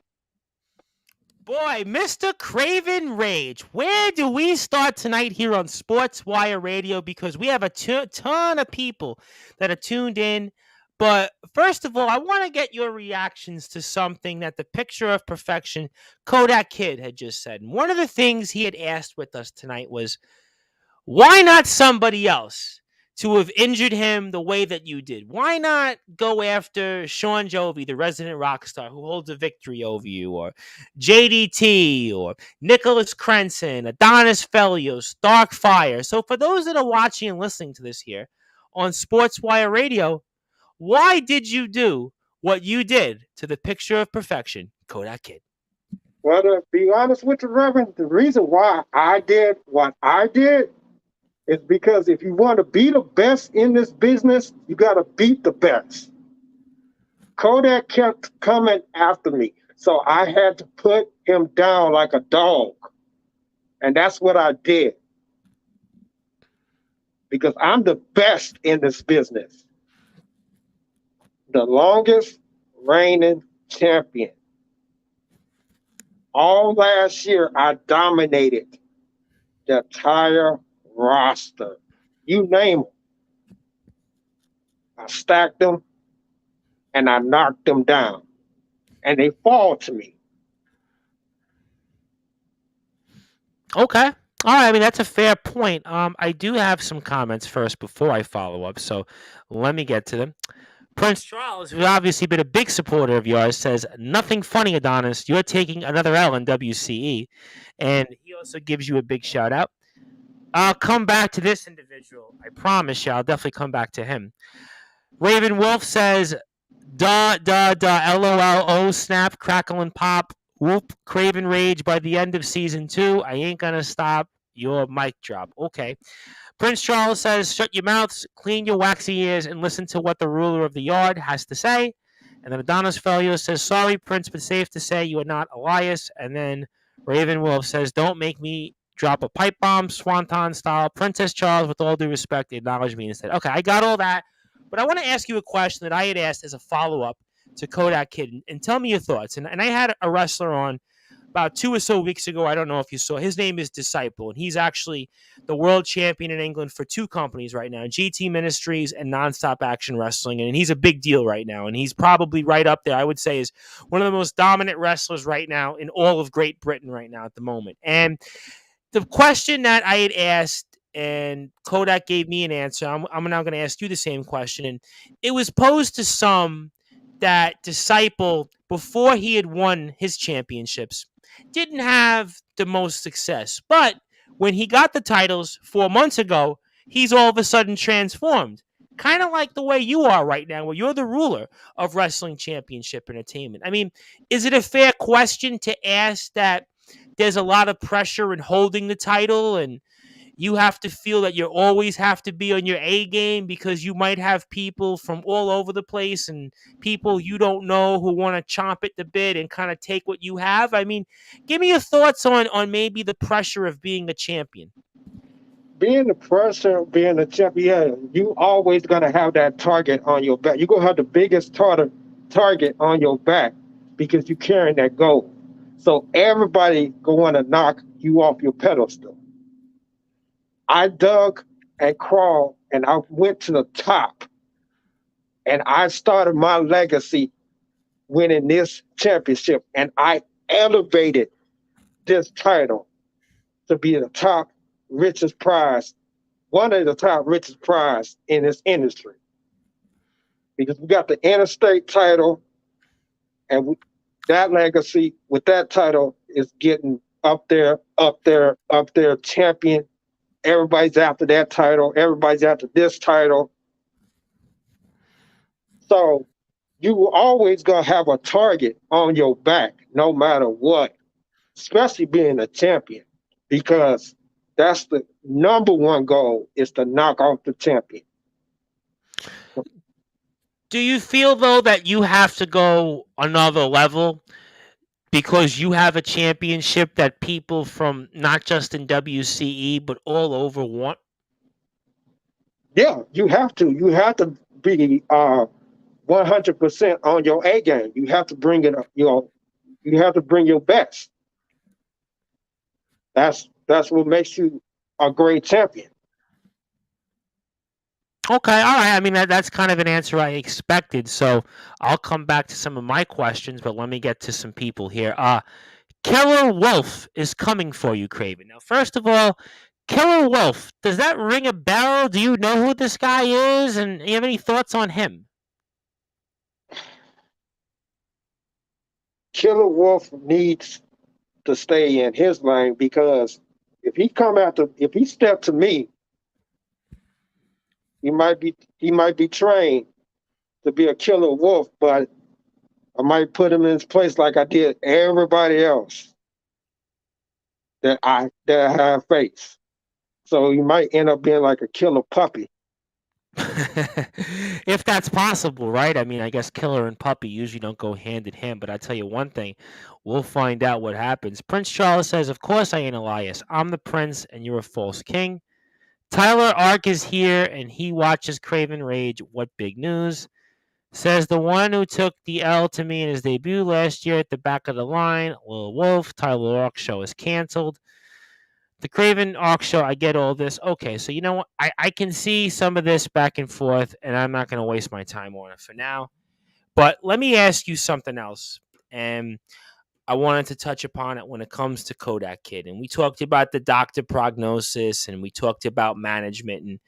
Boy, Mr. Craven Rage, where do we start tonight here on Sportswire Radio? Because we have a ton of people that are tuned in. But first of all, I want to get your reactions to something that the Picture of Perfection Kodak Kid had just said. And one of the things he had asked with us tonight was, why not somebody else to have injured him the way that you did? Why not go after Sean Jovi, the resident rock star who holds a victory over you, or JDT, or Nicholas Crenson, Adonis Felios, Dark Fire? So for those that are watching and listening to this here on Sportswire Radio, why did you do what you did to the Picture of Perfection Kodak Kid? Well, to be honest with you, Reverend, the reason why I did what I did is because if you want to be the best in this business, you got to beat the best. Kodak kept coming after me, so I had to put him down like a dog. And that's what I did. Because I'm the best in this business. The longest reigning champion. All last year, I dominated the entire roster. You name them. I stacked them and I knocked them down. And they fall to me. Okay. All right. I mean, that's a fair point. I do have some comments first before I follow up, so let me get to them. Prince Charles, who's obviously been a big supporter of yours, says, nothing funny, Adonis. You're taking another L in WCE. And he also gives you a big shout out. I'll come back to this individual. I promise you, I'll definitely come back to him. Raven Wolf says, LOL, snap, crackle, and pop. Whoop, Craven Rage by the end of season 2. I ain't gonna stop your mic drop. Okay. Prince Charles says, shut your mouths, clean your waxy ears, and listen to what the ruler of the yard has to say. And then Adonis Felios says, sorry, Prince, but safe to say you are not Elias. And then Raven Wolf says, don't make me drop a pipe bomb, Swanton style. Princess Charles, with all due respect, acknowledge me instead. Okay, I got all that. But I want to ask you a question that I had asked as a follow-up to Kodak Kid, and tell me your thoughts. And I had a wrestler on about 2 or so weeks ago. I don't know if you saw. His name is Disciple, and he's actually the world champion in England for two companies right now, GT Ministries and Nonstop Action Wrestling, and he's a big deal right now, and he's probably right up there. I would say is one of the most dominant wrestlers right now in all of Great Britain right now at the moment. And the question that I had asked, and Kodak gave me an answer. I'm now going to ask you the same question, and it was posed to some that Disciple, before he had won his championships, didn't have the most success. But when he got the titles 4 months ago, he's all of a sudden transformed. Kind of like the way you are right now, where you're the ruler of Wrestling Championship Entertainment. I mean, is it a fair question to ask that there's a lot of pressure in holding the title, and you have to feel that you always have to be on your A game because you might have people from all over the place and people you don't know who want to chomp at the bit and kind of take what you have? I mean, give me your thoughts on maybe the pressure of being a champion. Being the person, being a champion, you always gonna have that target on your back. You're gonna have the biggest target on your back because you're carrying that gold. So everybody gonna want to knock you off your pedestal. I dug and crawled and I went to the top, and I started my legacy winning this championship, and I elevated this title to be the top richest prize, one of the top richest prize in this industry. Because we got the interstate title, and that legacy with that title is getting up there, up there, up there, champion. Everybody's after that title. Everybody's after this title. So you always gonna have a target on your back, no matter what, especially being a champion, because that's the number one goal is to knock off the champion. Do you feel, though, that you have to go another level because you have a championship that people from not just in WCE but all over want? Yeah, you have to. You have to be 100% on your A game. You have to bring it up. You have to bring your best. That's what makes you a great champion. Okay, all right. I mean, that's kind of an answer I expected. So I'll come back to some of my questions, but let me get to some people here. Killer Wolf is coming for you, Craven. Now, first of all, Killer Wolf, does that ring a bell? Do you know who this guy is? And you have any thoughts on him? Killer Wolf needs to stay in his lane because if he step to me, he might be trained to be a killer wolf, but I might put him in his place like I did everybody else that I have faced. So he might end up being like a killer puppy. If that's possible, right? I mean, I guess killer and puppy usually don't go hand in hand, but I tell you one thing, we'll find out what happens. Prince Charles says, "Of course I ain't Elias. I'm the prince and you're a false king." Tyler Ark is here and he watches Craven Rage. What big news? Says the one who took the L to me in his debut last year at the back of the line, Lil Wolf. Tyler Ark show is canceled. The Craven Ark show, I get all this. Okay, so you know what? I can see some of this back and forth, and I'm not going to waste my time on it for now. But let me ask you something else. And I wanted to touch upon it when it comes to Kodak Kid. And we talked about the doctor prognosis, and we talked about management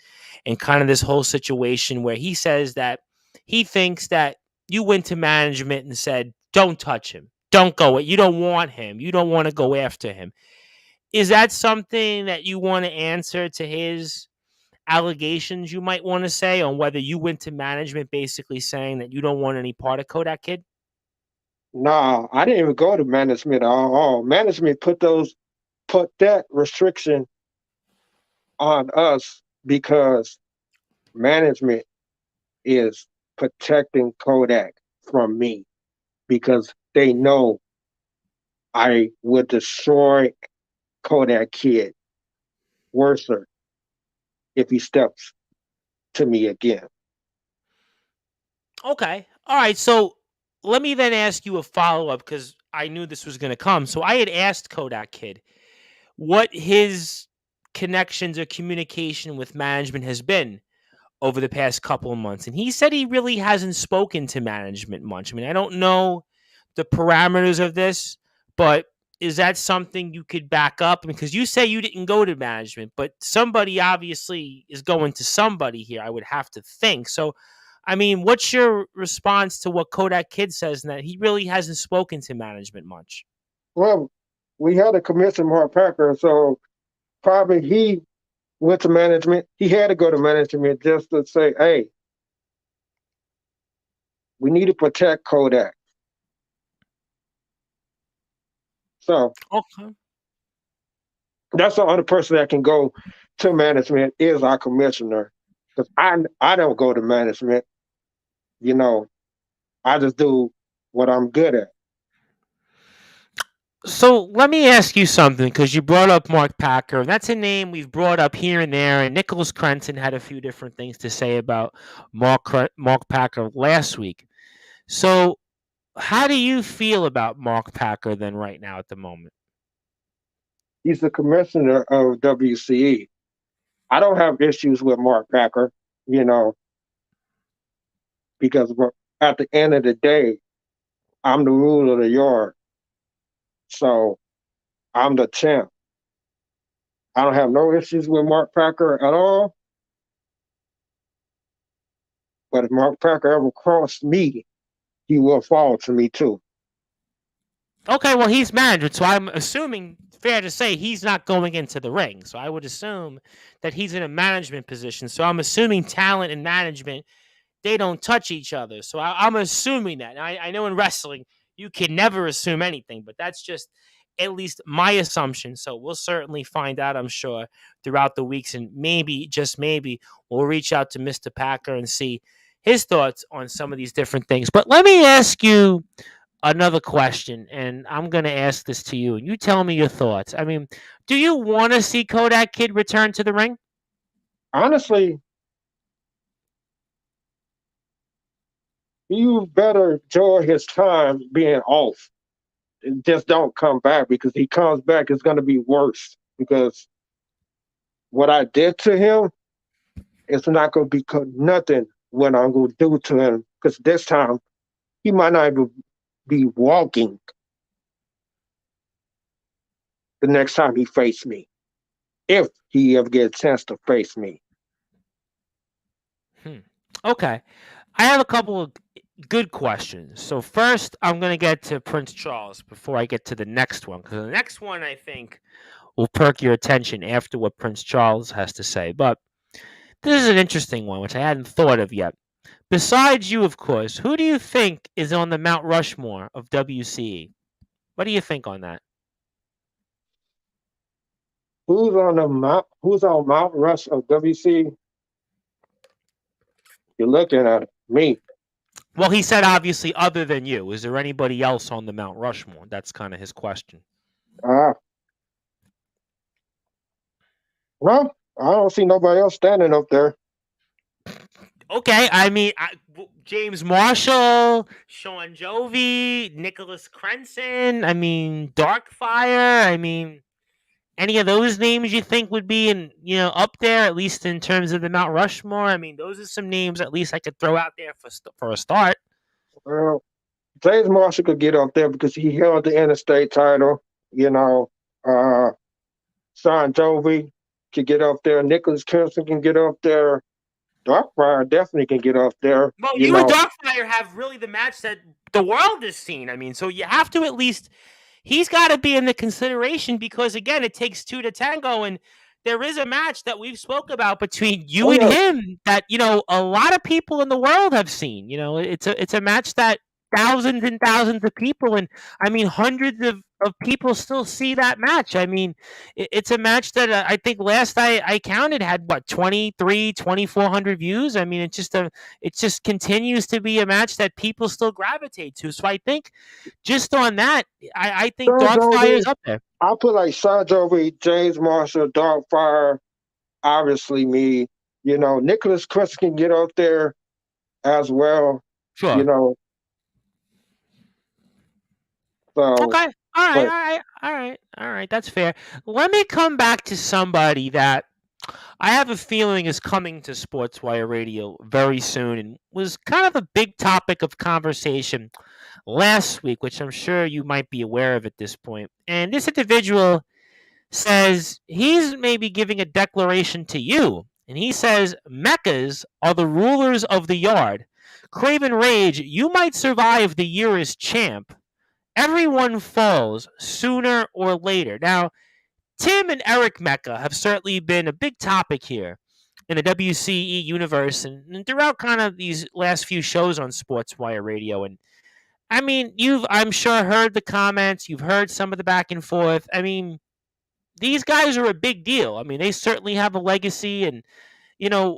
and kind of this whole situation where he says that he thinks that you went to management and said, don't touch him. Don't go. You don't want him. You don't want to go after him. Is that something that you want to answer to his allegations, you might want to say, on whether you went to management basically saying that you don't want any part of Kodak Kid? Nah, I didn't even go to management at all. Management put that restriction on us because management is protecting Kodak from me because they know I would destroy Kodak Kid worse if he steps to me again. Okay. All right. So let me then ask you a follow up because I knew this was going to come. So I had asked Kodak Kid what his connections or communication with management has been over the past couple of months. And he said he really hasn't spoken to management much. I mean, I don't know the parameters of this, but is that something you could back up? Because you say you didn't go to management, but somebody obviously is going to somebody here, I would have to think. So, I mean, what's your response to what Kodak Kid says, and that he really hasn't spoken to management much? Well, we had a commissioner, Mark Packer, so probably he went to management. He had to go to management just to say, hey, we need to protect Kodak. So Okay. that's the only person that can go to management is our commissioner. Because I don't go to management. You know, I just do what I'm good at. So let me ask you something, because you brought up Mark Packer. That's a name we've brought up here and there, and Nicholas Crenson had a few different things to say about Mark Packer last week. So how do you feel about Mark Packer then right now at the moment? He's the commissioner of WCE. I don't have issues with Mark Packer, you know, because at the end of the day, I'm the ruler of the yard. So I'm the champ. I don't have no issues with Mark Packer at all. But if Mark Packer ever crossed me, he will fall to me too. Okay, well, he's management, so I'm assuming, fair to say, he's not going into the ring. So I would assume that he's in a management position. So I'm assuming talent and management, they don't touch each other. So I'm assuming that. I know in wrestling, you can never assume anything, but that's just at least my assumption. So we'll certainly find out, I'm sure, throughout the weeks. And maybe, just maybe, we'll reach out to Mr. Packer and see his thoughts on some of these different things. But let me ask you another question, and I'm going to ask this to you, and you tell me your thoughts. I mean, do you want to see Kodak Kid return to the ring? Honestly, you better enjoy his time being off. And just don't come back, because he comes back, it's going to be worse. Because what I did to him, it's not going to be nothing what I'm going to do to him. Because this time, he might not even be walking the next time he faced me, if he ever gets a chance to face me. Okay. I have a couple of good questions. So first, I'm going to get to Prince Charles before I get to the next one, because the next one, I think, will perk your attention after what Prince Charles has to say. But this is an interesting one, which I hadn't thought of yet. Besides you, of course, who do you think is on the Mount Rushmore of WCE? What do you think on that? Who's on Mount Rush of WC? You're looking at me. Well, he said obviously other than you. Is there anybody else on the Mount Rushmore? That's kind of his question. Well, I don't see nobody else standing up there. Okay, I mean, James Marshall, Sean Jovi, Nicholas Crenson. I mean, Darkfire. I mean, any of those names you think would be up there, at least in terms of the Mount Rushmore? I mean, those are some names at least I could throw out there for a start. Well, James Marshall could get up there because he held the interstate title. Sean Jovi could get up there. Nicholas Crenson can get up there. Darkfire definitely can get up there. Well, you and Darkfire have really the match that the world has seen. I mean, so you have to at least, he's got to be in the consideration, because again, it takes two to tango, and there is a match that we've spoke about between you and him that a lot of people in the world have seen. It's a match that thousands and thousands of people, and I mean hundreds of people still see that match. I mean, it's a match that I think last I counted had what 2,400 views. I mean, it just continues to be a match that people still gravitate to. So I think just on that, I think Darkfire is up there. I'll put like Sean Jovi, James Marshall, Darkfire, obviously me. Nicholas Crenson can get up there as well. Sure. So, Okay. All right. but All right. All right. All right. That's fair. Let me come back to somebody that I have a feeling is coming to Sportswire Radio very soon and was kind of a big topic of conversation last week, which I'm sure you might be aware of at this point. And this individual says he's maybe giving a declaration to you. And he says, Mechas are the rulers of the yard. Craven Rage, you might survive the year as champ. Everyone falls sooner or later. Now, Tim and Eric Mecca have certainly been a big topic here in the WCE universe and throughout kind of these last few shows on Sportswire Radio. And I mean, I'm sure, heard the comments, you've heard some of the back and forth. I mean, these guys are a big deal. I mean, they certainly have a legacy. And,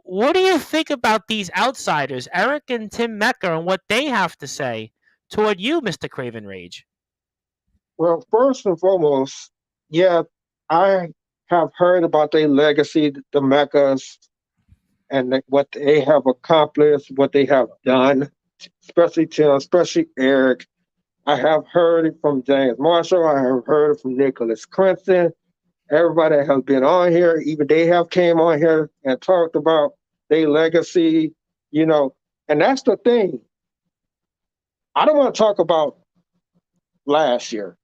what do you think about these outsiders, Eric and Tim Mecca, and what they have to say toward you, Mr. Craven Rage? well, first and foremost, yeah, I have heard about their legacy, the Meccas, and what they have accomplished, what they have done, especially Tim, especially Eric. I have heard it from James Marshall. I have heard it from Nicholas Clinton. Everybody has been on here. Even they have came on here and talked about their legacy, And that's the thing. I don't want to talk about last year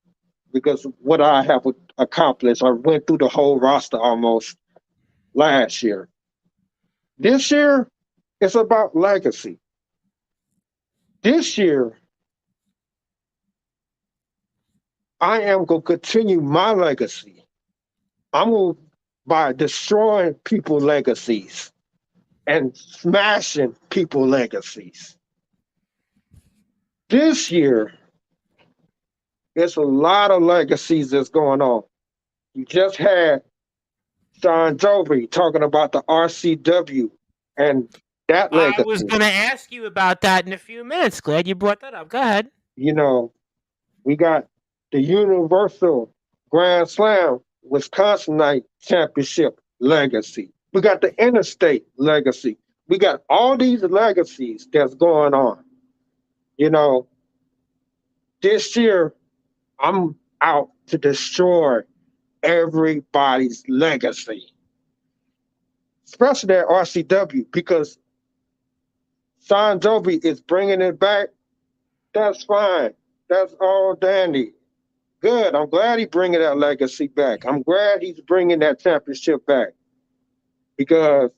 because what I have accomplished, I went through the whole roster almost last year. This year, it's about legacy. This year, I am going to continue my legacy. I'm going to, by destroying people's legacies and smashing people's legacies. This year, it's a lot of legacies that's going on. You just had Sean Jovi talking about the RCW and that legacy. I was going to ask you about that in a few minutes. Glad you brought that up. Go ahead. We got the Universal Grand Slam Wisconsin Night Championship legacy. We got the Interstate legacy. We got all these legacies that's going on. This year, I'm out to destroy everybody's legacy, especially that RCW, because Sean Jovi is bringing it back. That's fine. That's all dandy. Good. I'm glad he's bringing that legacy back. I'm glad he's bringing that championship back because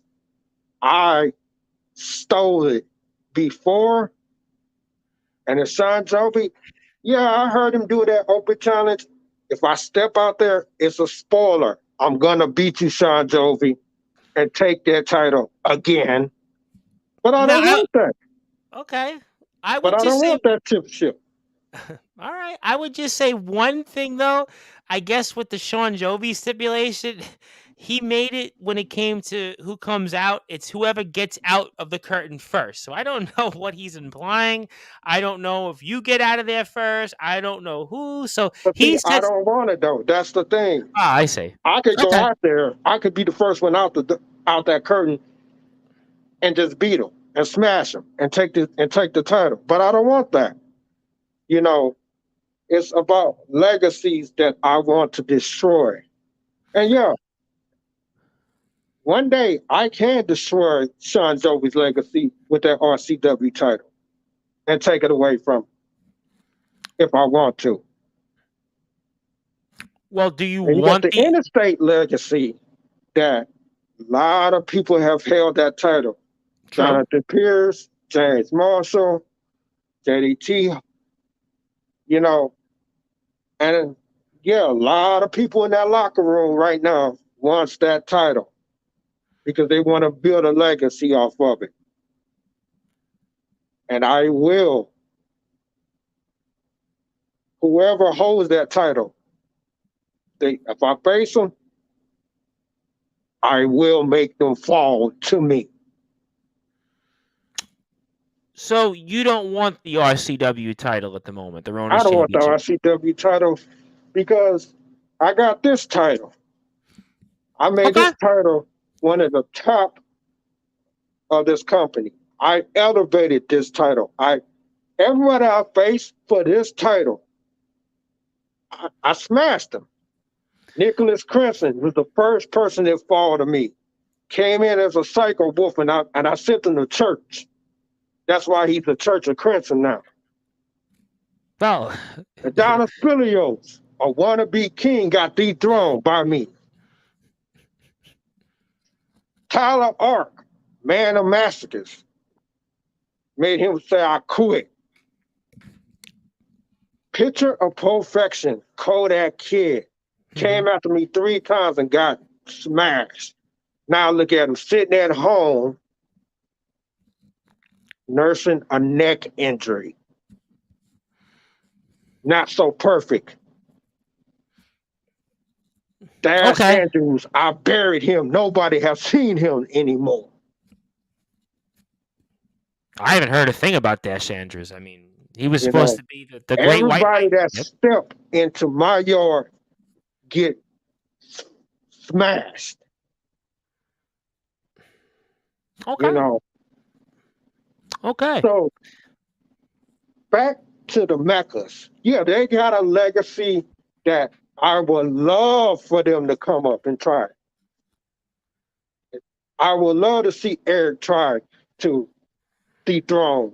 I stole it before. And if Sean Jovi, yeah, I heard him do that open challenge. If I step out there, it's a spoiler. I'm going to beat you, Sean Jovi, and take that title again. But I don't want that. Okay. I don't want that championship. All right. I would just say one thing, though. I guess with the Sean Jovi stipulation, he made it when it came to who comes out. It's whoever gets out of the curtain first. So I don't know what he's implying. I don't know if you get out of there first. I don't know who. So I don't want it, though. That's the thing. I see. I could go out there. I could be the first one out that curtain and just beat him and smash him and take the title. But I don't want that. It's about legacies that I want to destroy. And yeah, one day I can destroy Sean Jovi's legacy with that RCW title and take it away from him if I want to. Well, do you want the interstate legacy that a lot of people have held that title? True. Jonathan Pierce, James Marshall, JDT, and yeah, a lot of people in that locker room right now wants that title because they want to build a legacy off of it. And I will. Whoever holds that title, if I face them, I will make them fall to me. So you don't want the RCW title at the moment, the Ronis I don't want the RCW title because I got this title. I made this title one of the top of this company. I elevated this title. Everybody I faced for this title, I smashed him. Nicholas Crimson was the first person that fought to me. Came in as a psycho wolf, and I sent him to church. That's why he's the Church of Crimson now. Well, Adonis Filios, a wannabe king, got dethroned by me. Tyler Ark, man of massacres, made him say I quit. Picture of Perfection, Kodak Kid, came after me 3 times and got smashed. Now look at him sitting at home nursing a neck injury. Not so perfect. Dash Okay. Andrews, I buried him. Nobody has seen him anymore. I haven't heard a thing about Dash Andrews. I mean, he was You supposed know, to be the great white everybody knight. that stepped into my yard get smashed. Okay. You know. Okay. So back to the Meccas. Yeah, they got a legacy that I would love for them to come up and try. I would love to see Eric try to dethrone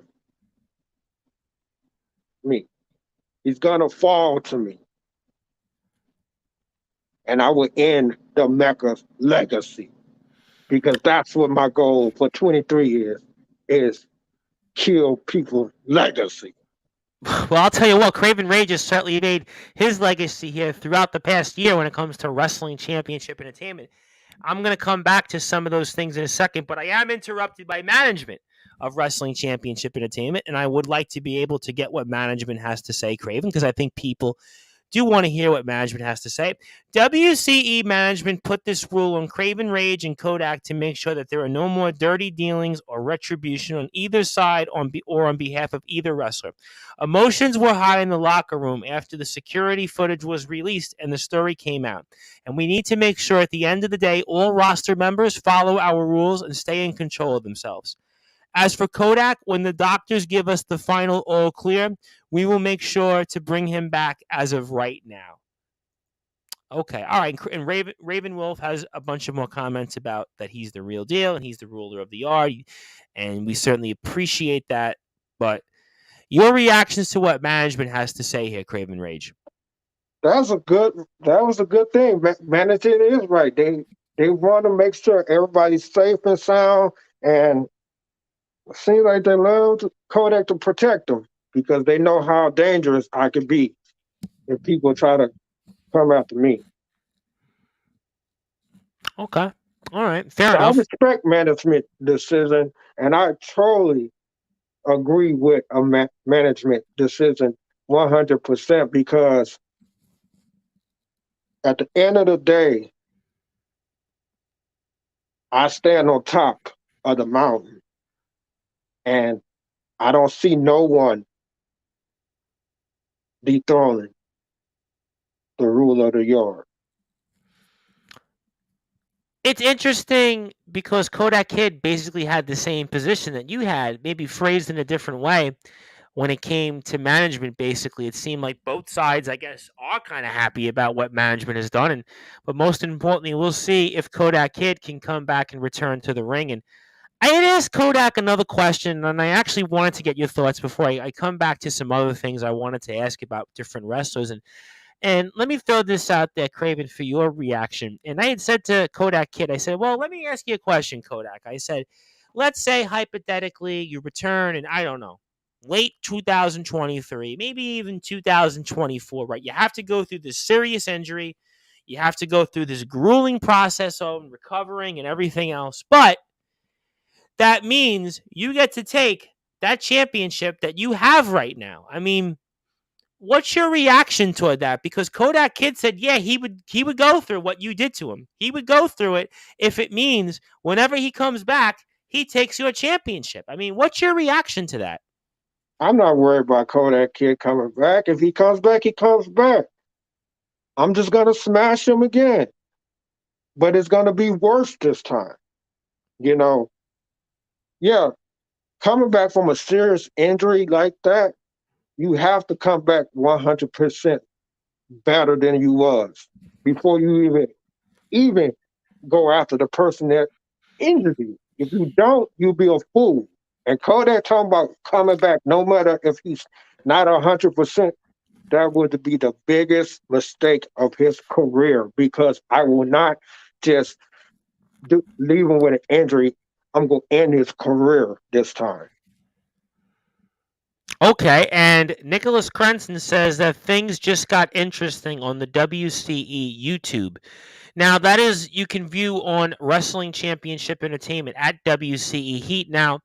me. He's gonna fall to me. And I will end the Mecca's legacy. Because that's what my goal for 23 is kill people's legacy. Well, I'll tell you what, Craven Rage has certainly made his legacy here throughout the past year when it comes to wrestling championship entertainment. I'm going to come back to some of those things in a second, but I am interrupted by management of Wrestling Championship Entertainment, and I would like to be able to get what management has to say, Craven, because I think people do want to hear what management has to say. WCE management put this rule on Craven Rage and Kodak to make sure that there are no more dirty dealings or retribution on either side or on behalf of either wrestler. Emotions were high in the locker room after the security footage was released and the story came out. And we need to make sure at the end of the day, all roster members follow our rules and stay in control of themselves. As for Kodak, when the doctors give us the final all clear, we will make sure to bring him back as of right now. Okay, all right. And Raven Wolf has a bunch of more comments about that he's the real deal and he's the ruler of the yard. And we certainly appreciate that. But your reactions to what management has to say here, Craven Rage. That was a good thing. Management is right. They want to make sure everybody's safe and sound, and it seems like they love Kodak to protect them because they know how dangerous I could be if people try to come after me. Okay. All right. Fair So enough. I respect management decision, and I totally agree with a management decision 100% because at the end of the day, I stand on top of the mountain and I don't see no one dethroning the ruler of the yard. It's interesting because Kodak Kid basically had the same position that you had, maybe phrased in a different way. When it came to management, basically, it seemed like both sides, I guess, are kind of happy about what management has done. But most importantly, we'll see if Kodak Kid can come back and return to the ring. And I had asked Kodak another question, and I actually wanted to get your thoughts before I come back to some other things I wanted to ask about different wrestlers. And let me throw this out there, Craven, for your reaction. And I had said to Kodak Kid, I said, well, let me ask you a question, Kodak. I said, let's say hypothetically you return, and I don't know, late 2023, maybe even 2024, right? You have to go through this serious injury. You have to go through this grueling process of recovering and everything else. But that means you get to take that championship that you have right now. I mean, what's your reaction toward that? Because Kodak Kid said, yeah, he would go through what you did to him. He would go through it if it means whenever he comes back, he takes your championship. I mean, what's your reaction to that? I'm not worried about Kodak Kid coming back. If he comes back, he comes back. I'm just going to smash him again. But it's going to be worse this time. You know, yeah, coming back from a serious injury like that, you have to come back 100% better than you was before you even go after the person that injured you. If you don't, you'll be a fool. And Kodak talking about coming back, no matter if he's not 100%. That would be the biggest mistake of his career because I will not just leave him with an injury. I'm going to end his career this time. Okay, and Nicholas Crenson says that things just got interesting on the WCE YouTube. Now, that is, you can view on Wrestling Championship Entertainment at WCE Heat. Now,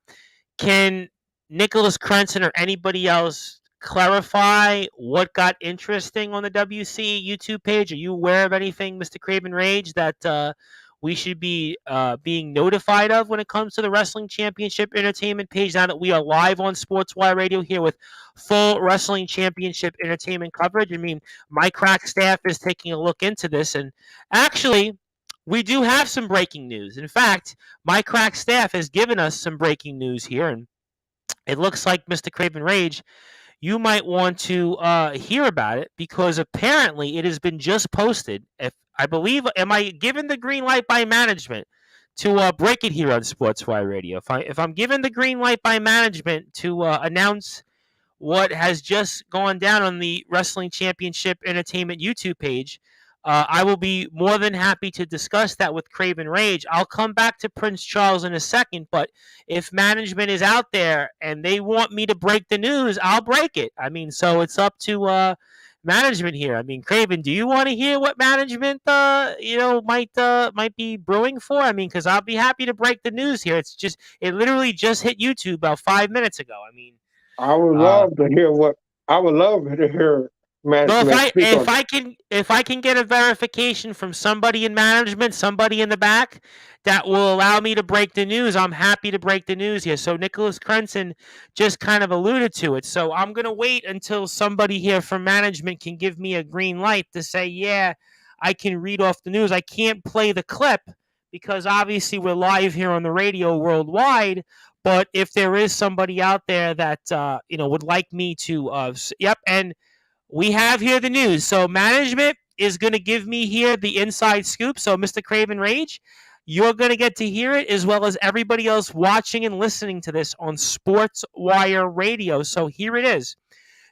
can Nicholas Crenson or anybody else clarify what got interesting on the WCE YouTube page? Are you aware of anything, Mr. Craven Rage, that we should be being notified of when it comes to the Wrestling Championship Entertainment page now that we are live on Sportswire Radio here with full Wrestling Championship Entertainment coverage? I mean, my crack staff is taking a look into this, and actually, we do have some breaking news. In fact, my crack staff has given us some breaking news here, and it looks like, Mr. Craven Rage, you might want to hear about it because apparently it has been just posted. If I believe, am I given the green light by management to break it here on Sportswire Radio? If I'm given the green light by management to announce what has just gone down on the Wrestling Championship Entertainment YouTube page, I will be more than happy to discuss that with Craven Rage. I'll come back to Prince Charles in a second, but if management is out there and they want me to break the news, I'll break it. I mean, so it's up to management here. I mean, Craven, do you want to hear what management might be brewing for? I mean, because I'll be happy to break the news here. It literally just hit YouTube about 5 minutes ago. I mean, I would love to hear management if I can get a verification from somebody in management, somebody in the back that will allow me to break the news, I'm happy to break the news here. So Nicholas Crenson just kind of alluded to it. So I'm going to wait until somebody here from management can give me a green light to say, yeah, I can read off the news. I can't play the clip because obviously we're live here on the radio worldwide. But if there is somebody out there that would like me to, and we have here the news. So management is going to give me here the inside scoop. So Mr. Craven Rage, you're going to get to hear it as well as everybody else watching and listening to this on Sportswire Radio. So here it is.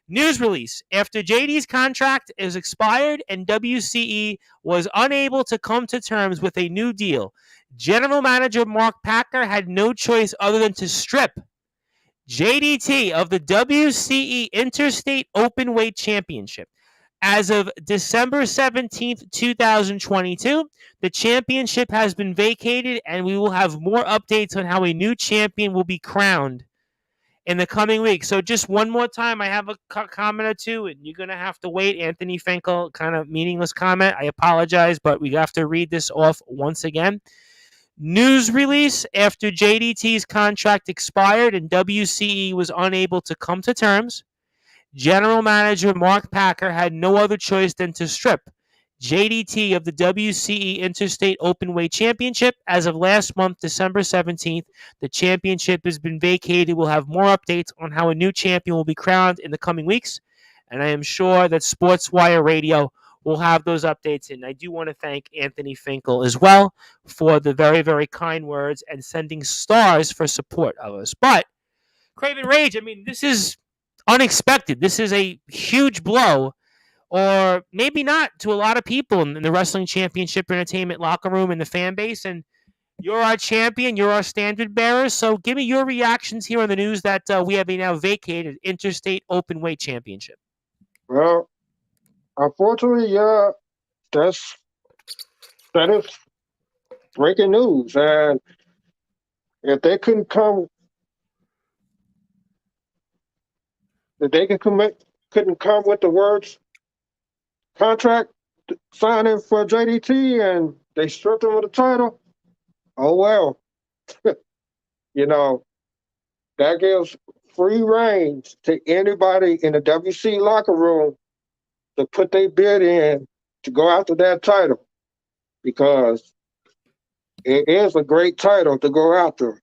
News release. After JD's contract is expired and WCE was unable to come to terms with a new deal, General Manager Mark Packer had no choice other than to strip JDT of the WCE Interstate Openweight Championship. As of December 17th, 2022, the championship has been vacated, and we will have more updates on how a new champion will be crowned in the coming weeks. So just one more time, I have a comment or two, and you're going to have to wait. Anthony Finkel, kind of meaningless comment. I apologize, but we have to read this off once again. News release. After JDT's contract expired and WCE was unable to come to terms, General Manager Mark Packer had no other choice than to strip JDT of the WCE Interstate Openweight Championship. As of last month, December 17th, the championship has been vacated. We'll have more updates on how a new champion will be crowned in the coming weeks, and I am sure that Sportswire Radio will have those updates. And I do want to thank Anthony Finkel as well for the very, very kind words and sending stars for support of us. But Craven Rage, I mean, this is unexpected. This is a huge blow, or maybe not, to a lot of people in the Wrestling Championship Entertainment locker room and the fan base. And you're our champion. You're our standard bearer. So give me your reactions here on the news that we have a now vacated Interstate Openweight Championship. Well, unfortunately, that is breaking news. And if they couldn't come with the words contract signing for JDT and they stripped him of the title, oh well. That gives free reign to anybody in the WC locker room to put their bid in to go after that title, because it is a great title to go after.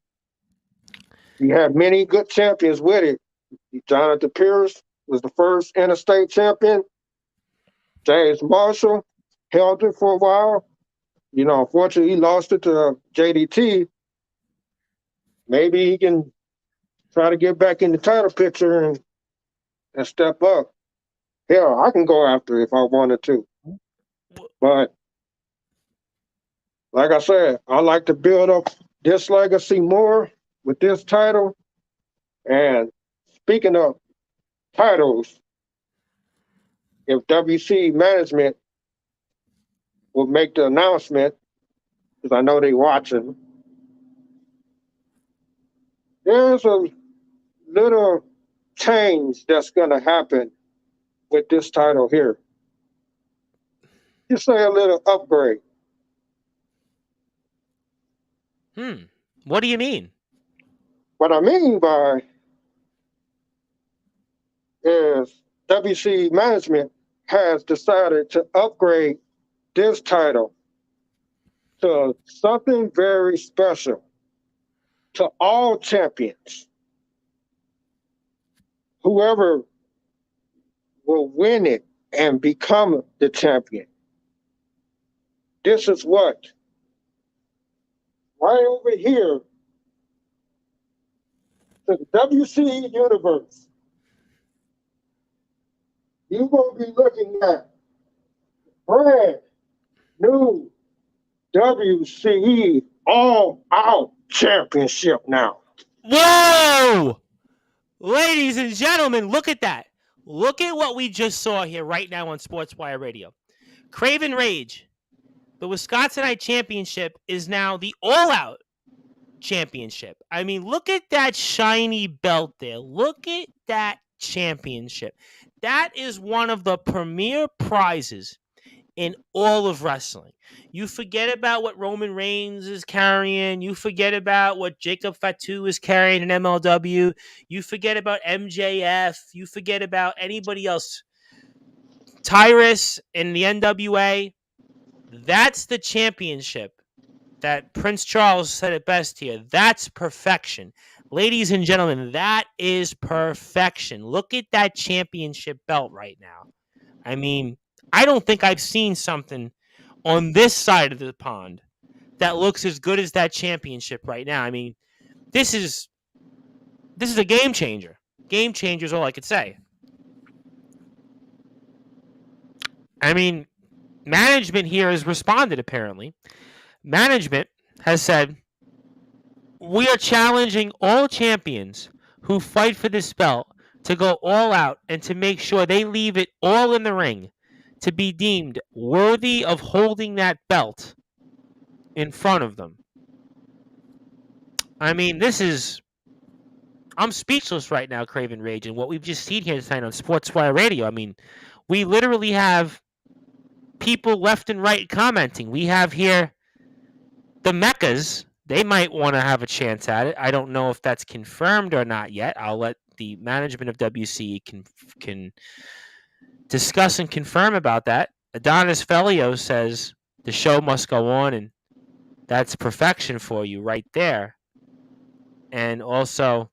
You have many good champions with it. Jonathan Pierce was the first interstate champion. James Marshall held it for a while. Unfortunately, he lost it to JDT. Maybe he can try to get back in the title picture and step up. Hell, I can go after it if I wanted to. But like I said, I like to build up this legacy more with this title. And speaking of titles, if WCE management will make the announcement, because I know they're watching, there's a little change that's going to happen with this title here. Just say a little upgrade. What do you mean? What I mean by is WCE management has decided to upgrade this title to something very special to all champions. Whoever will win it and become the champion. This is what? Right over here, the WCE universe. You're going to be looking at brand new WCE All Out Championship now. Whoa! Ladies and gentlemen, look at that. Look at what we just saw here right now on Sportswire Radio. Craven Rage, the Wisconsinite Championship, is now the all-out championship. I mean, look at that shiny belt there. Look at that championship. That is one of the premier prizes in all of wrestling. You forget about what Roman Reigns is carrying. You forget about what Jacob Fatu is carrying in MLW. You forget about MJF. You forget about anybody else. Tyrus in the NWA. That's the championship that Prince Charles said it best here. That's perfection. Ladies and gentlemen, that is perfection. Look at that championship belt right now. I mean, I don't think I've seen something on this side of the pond that looks as good as that championship right now. I mean, this is a game changer. Game changer is all I could say. I mean, management here has responded, apparently. Management has said, we are challenging all champions who fight for this belt to go all out and to make sure they leave it all in the ring to be deemed worthy of holding that belt in front of them. I mean, I'm speechless right now, Craven Rage, and what we've just seen here tonight on Sportswire Radio. I mean, we literally have people left and right commenting. We have here the Meccas. They might want to have a chance at it. I don't know if that's confirmed or not yet. I'll let the management of WCE can discuss and confirm about that. Adonis Felio says the show must go on, and that's perfection for you right there. And also,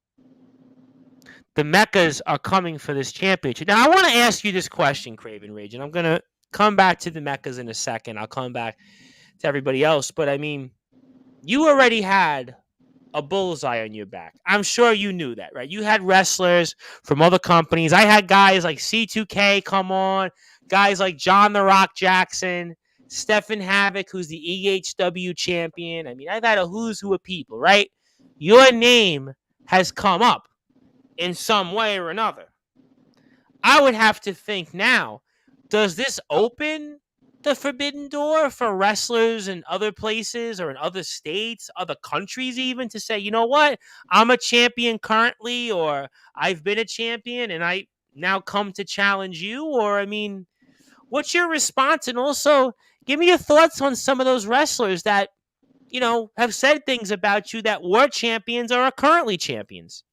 the Meccas are coming for this championship. Now, I want to ask you this question, Craven Rage, and I'm going to come back to the Meccas in a second. I'll come back to everybody else. But, I mean, you already had a bullseye on your back. I'm sure you knew that, right? You had wrestlers from other companies. I had guys like C2K come on, guys like John the Rock Jackson, Stephen Havoc, who's the EHW champion. I mean, I've had a who's who of people, right? Your name has come up in some way or another. I would have to think now, does this open the forbidden door for wrestlers in other places or in other states, other countries even, to say, you know what, I'm a champion currently, or I've been a champion and I now come to challenge you? Or, I mean, what's your response? And also, give me your thoughts on some of those wrestlers that, you know, have said things about you that were champions or are currently champions.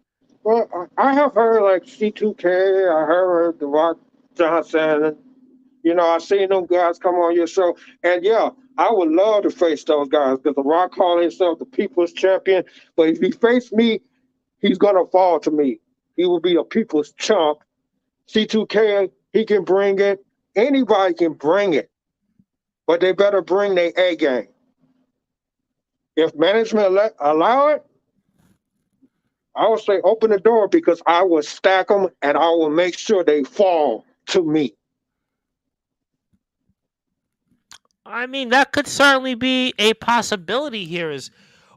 Well, I have heard like C2K, I heard The Rock Johnson. You know, I've seen them guys come on your show. And yeah, I would love to face those guys because The Rock called himself the people's champion. But if he faced me, he's going to fall to me. He will be a people's chump. C2K, he can bring it. Anybody can bring it, but they better bring their A game. If management allow it, I would say open the door, because I will stack them and I will make sure they fall to me. I mean, that could certainly be a possibility here. Is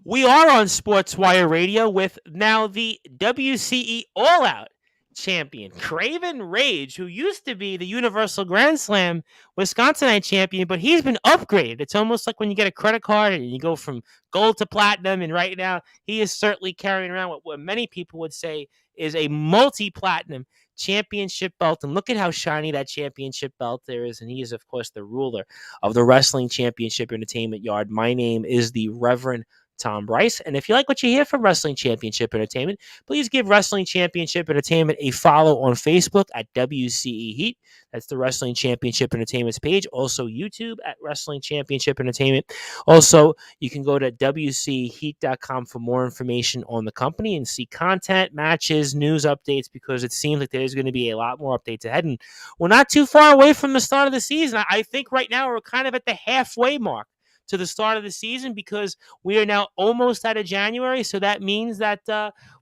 we are on Sportswire Radio with now the WCE All Out champion, Craven Rage, who used to be the Universal Grand Slam Wisconsinite champion, but he's been upgraded. It's almost like when you get a credit card and you go from gold to platinum, and right now he is certainly carrying around what many people would say is a multi-platinum championship belt. And look at how shiny that championship belt there is. And he is, of course, the ruler of the Wrestling Championship Entertainment Yard. My name is the Reverend Tom Bryce. And if you like what you hear from Wrestling Championship Entertainment, please give Wrestling Championship Entertainment a follow on Facebook at WCE Heat. That's the Wrestling Championship Entertainment's page. Also, YouTube at Wrestling Championship Entertainment. Also, you can go to WCEheat.com for more information on the company and see content, matches, news updates, because it seems like there's going to be a lot more updates ahead. And we're not too far away from the start of the season. I think right now we're kind of at the halfway mark to the start of the season, because we are now almost out of January. So that means that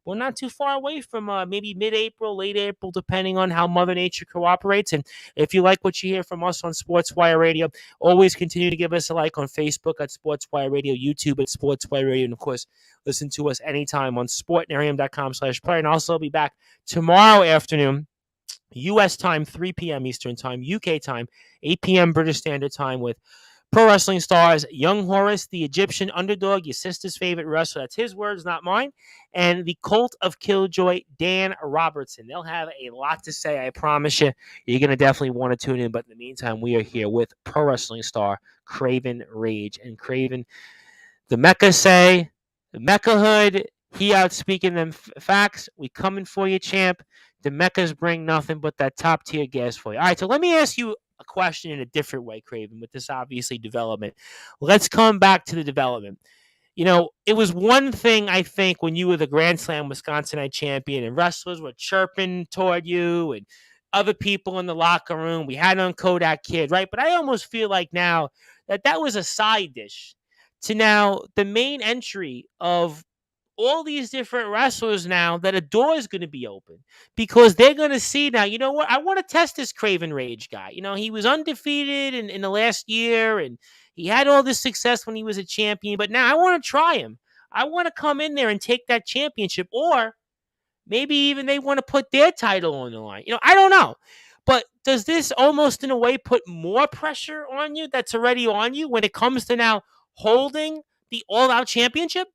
we're not too far away from maybe mid-April, late April, depending on how Mother Nature cooperates. And if you like what you hear from us on Sportswire Radio, always continue to give us a like on Facebook at Sportswire Radio, YouTube at Sportswire Radio, and of course, listen to us anytime on sportnarium.com/player. And also, I'll be back tomorrow afternoon, U.S. time, 3 p.m. Eastern time, UK time, 8 p.m. British Standard Time, with Pro Wrestling Stars, Young Horus, the Egyptian Underdog, your sister's favorite wrestler. That's his words, not mine. And the Cult of Killjoy, Dan Robertson. They'll have a lot to say, I promise you. You're going to definitely want to tune in. But in the meantime, we are here with Pro Wrestling Star, Craven Rage. And Craven, the Mecca say, the Mecca hood, he out speaking them facts. We coming for you, champ. The Meccas bring nothing but that top tier gas for you. All right, so let me ask you a question in a different way, Craven, with this obviously development. Let's come back to the development. You know, it was one thing, I think, when you were the Grand Slam Wisconsinite champion and wrestlers were chirping toward you and other people in the locker room. We had on Kodak Kid, right? But I almost feel like now that was a side dish to now the main entry of all these different wrestlers now, that a door is going to be open, because they're going to see now, you know what, I want to test this Craven Rage guy. You know, he was undefeated in the last year, and he had all this success when he was a champion, but now I want to try him. I want to come in there and take that championship, or maybe even they want to put their title on the line. You know, I don't know. But does this almost in a way put more pressure on you that's already on you when it comes to now holding the all-out championship?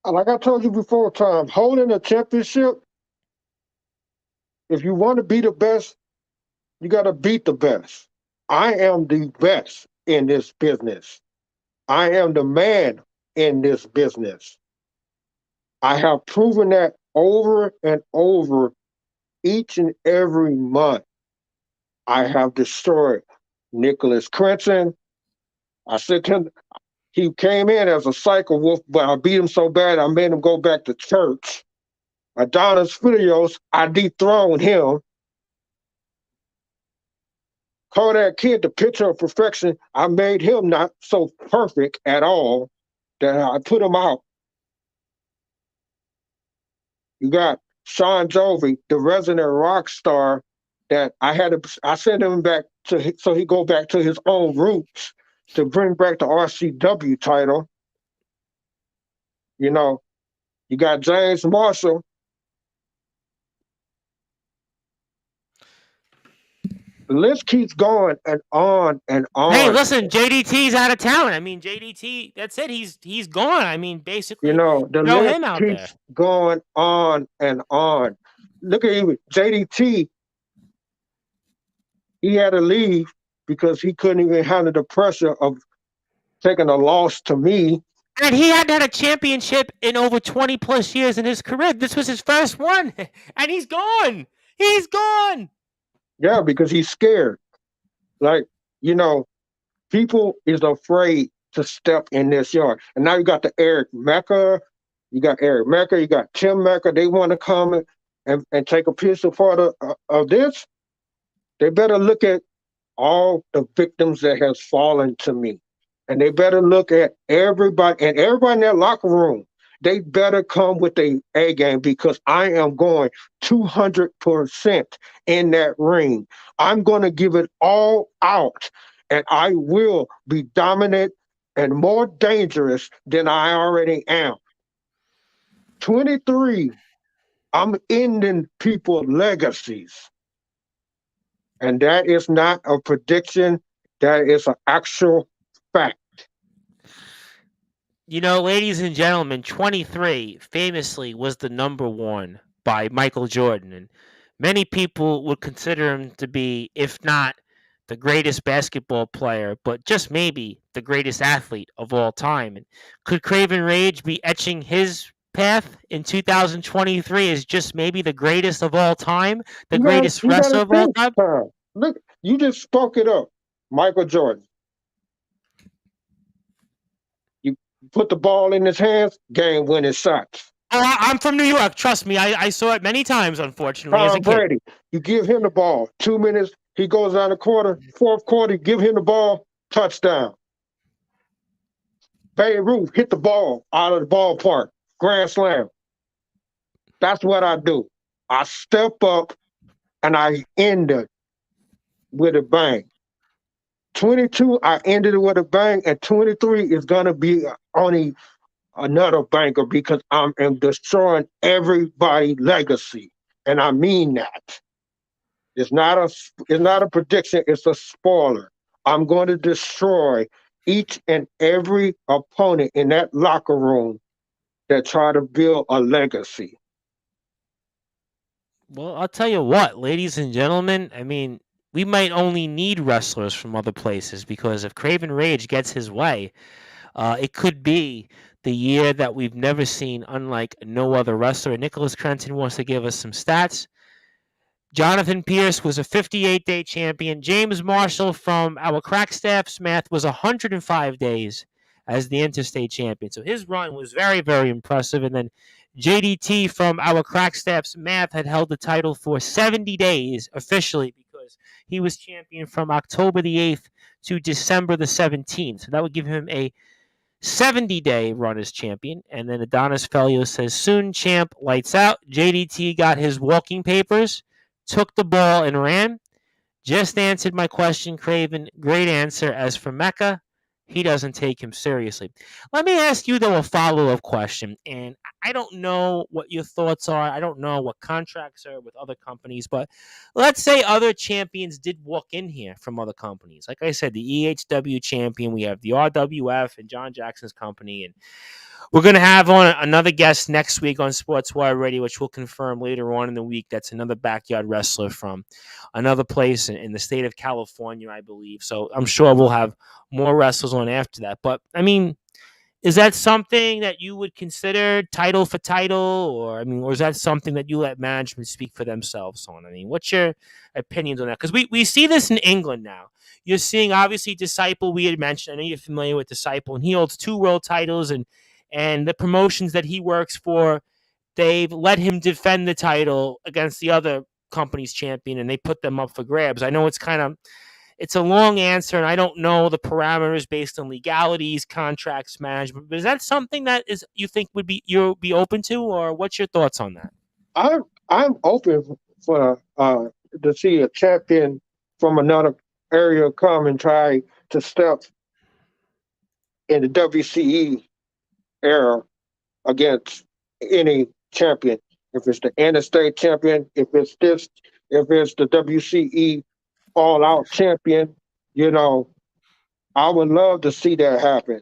Like I told you before, Tom, holding a championship, if you want to be the best, you got to beat the best. I am the best in this business. I am the man in this business. I have proven that over and over each and every month. I have destroyed Nicholas Crenson. I said him, he came in as a cycle wolf, but I beat him so bad I made him go back to church. Adonis Filios, I dethroned him. Kodak Kid, the picture of perfection, I made him not so perfect at all that I put him out. You got Sean Jovi, the resident rock star, that I sent him back to, so he go back to his own roots to bring back the RCW title. You know, you got James Marshall. The list keeps going and on and on. Hey, listen, JDT's out of town. I mean, JDT, that's it. He's gone. I mean, basically, you know, the throw list him out keeps there. going on and on. Look at even JDT. He had to leave because he couldn't even handle the pressure of taking a loss to me. And he hadn't had a championship in over 20 plus years in his career. This was his first one. And he's gone. He's gone. Yeah, because he's scared. Like, you know, people is afraid to step in this yard. And now you got the Eric Mecca, you got Tim Mecca. They want to come and take a piece of part of this. They better look at all the victims that has fallen to me. And they better look at everybody and everybody in that locker room. They better come with a A game because I am going 200% in that ring. I'm going to give it all out, and I will be dominant and more dangerous than I already am. 23, I'm ending people's legacies. And that is not a prediction, that is an actual fact. You know, ladies and gentlemen, 23 famously was the number one by Michael Jordan. And many people would consider him to be, if not the greatest basketball player, but just maybe the greatest athlete of all time. And could Craven Rage be etching his path in 2023 as just maybe the greatest of all time, the greatest You gotta wrestler of all think, time? Tom. Look, you just spoke it up. Michael Jordan. You put the ball in his hands, game winning shots. Oh, I'm from New York. Trust me, I saw it many times, unfortunately, as a Tom kid. Brady, you give him the ball, 2 minutes, he goes down the quarter, fourth quarter, give him the ball, touchdown. Babe Ruth hit the ball out of the ballpark, grand slam. That's what I do. I step up and I end it with a bang. 22, I ended it with a bang, and 23 is going to be only another banger because I am destroying everybody's legacy. And I mean that. It's not a prediction, it's a spoiler. I'm going to destroy each and every opponent in that locker room that try to build a legacy. Well, I'll tell you what, ladies and gentlemen, I mean, we might only need wrestlers from other places because if Craven Rage gets his way, it could be the year that we've never seen, unlike no other wrestler. Nicholas Crenton wants to give us some stats. Jonathan Pierce was a 58-day champion. James Marshall from our crack staff's math was 105 days as the interstate champion. So his run was very, very impressive. And then JDT from our crack staff's math had held the title for 70 days officially because he was champion from October the 8th to December the 17th. So that would give him a 70-day run as champion. And then Adonis Felio says, soon champ, lights out. JDT got his walking papers, took the ball and ran. Just answered my question, Craven. Great answer. As for Mecca, he doesn't take him seriously. Let me ask you, though, a follow-up question. And I don't know what your thoughts are. I don't know what contracts are with other companies. But let's say other champions did walk in here from other companies. Like I said, the EHW champion. We have the RWF and John Jackson's company. And we're going to have on another guest next week on Sportswire Radio, which we'll confirm later on in the week. That's another backyard wrestler from another place in the state of California, I believe. So I'm sure we'll have more wrestlers on after that. But, I mean, is that something that you would consider title for title? Or is that something that you let management speak for themselves on? I mean, what's your opinions on that? Because we see this in England now. You're seeing, obviously, Disciple, we had mentioned. I know you're familiar with Disciple, and he holds 2 world titles, and the promotions that he works for, they've let him defend the title against the other company's champion, and they put them up for grabs. I know it's a long answer, and I don't know the parameters based on legalities, contracts, management. But is that something that you think you'll be open to, or what's your thoughts on that? I'm open for to see a champion from another area come and try to step in the WCE era against any champion. If it's the interstate champion, if it's the WCE all out champion, I would love to see that happen.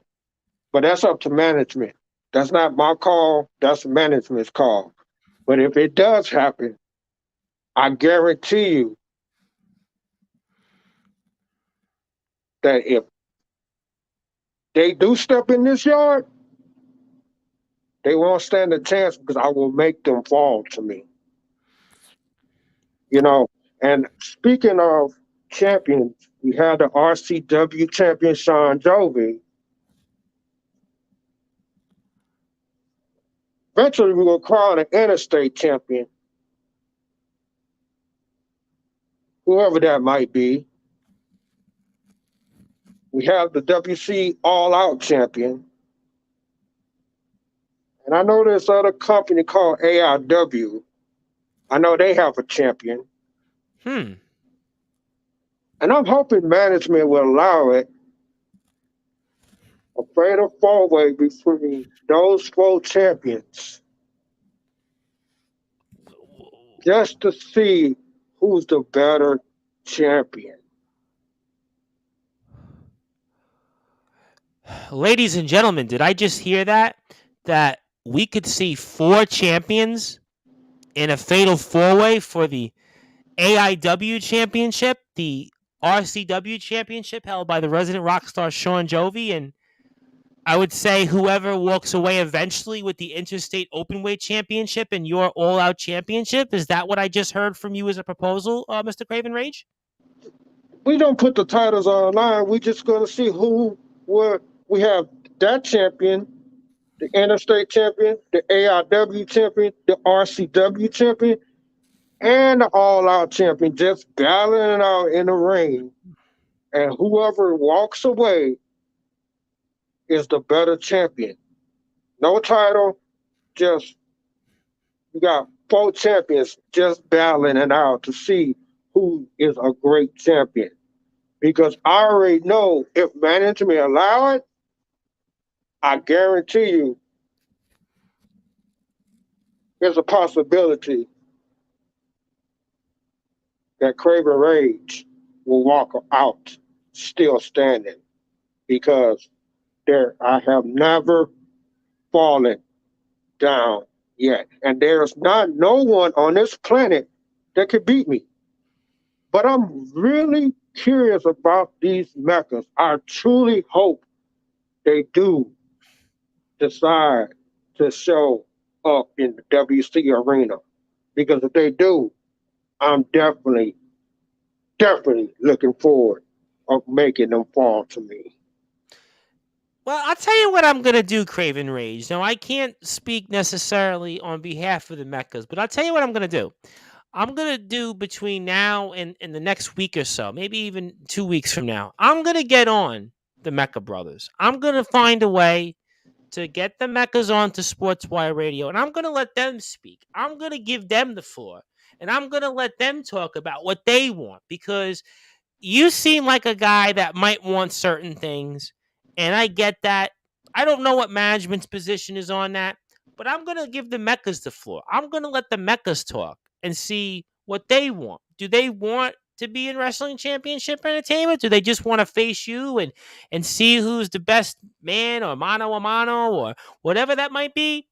But that's up to management. That's not my call, that's management's call. But if it does happen, I guarantee you that if they do step in this yard, they won't stand a chance because I will make them fall to me. And speaking of champions, we had the RCW champion Sean Jovi. Eventually, we will crown an interstate champion, whoever that might be. We have the WCE All Out champion. And I know this other company called AIW. I know they have a champion. Hmm. And I'm hoping management will allow it a fatal four-way between those four champions just to see who's the better champion. Ladies and gentlemen, did I just hear that? That we could see 4 champions in a fatal 4-way for the AIW championship, the RCW championship held by the resident rock star Sean Jovi, and I would say whoever walks away eventually with the Interstate Openweight Championship and your All Out Championship. Is that what I just heard from you as a proposal, Mr. Craven Rage? We don't put the titles online. We're just going to see we have that champion, the Interstate champion, the AIW champion, the RCW champion, and the All Out champion just battling it out in the ring. And whoever walks away is the better champion. No title, just you got 4 champions just battling it out to see who is a great champion. Because I already know if management allow it, I guarantee you there's a possibility that Craven Rage will walk out still standing because I have never fallen down yet. And there's no one on this planet that could beat me. But I'm really curious about these mechas. I truly hope they do decide to show up in the WC arena. Because if they do, I'm definitely looking forward of making them fall to me. Well, I'll tell you what I'm going to do, Craven Rage. Now, I can't speak necessarily on behalf of the Mechas, but I'll tell you what I'm going to do. I'm going to do between now and the next week or so, maybe even 2 weeks from now, I'm going to get on the Mecha Brothers. I'm going to find a way to get the Mechas onto Sportswire Radio, and I'm going to let them speak. I'm going to give them the floor, and I'm going to let them talk about what they want, because you seem like a guy that might want certain things, and I get that. I don't know what management's position is on that, but I'm going to give the Mechas the floor. I'm going to let the Mechas talk and see what they want. Do they want to be in Wrestling Championship Entertainment? Do they just want to face you and see who's the best man or mano a mano or whatever that might be?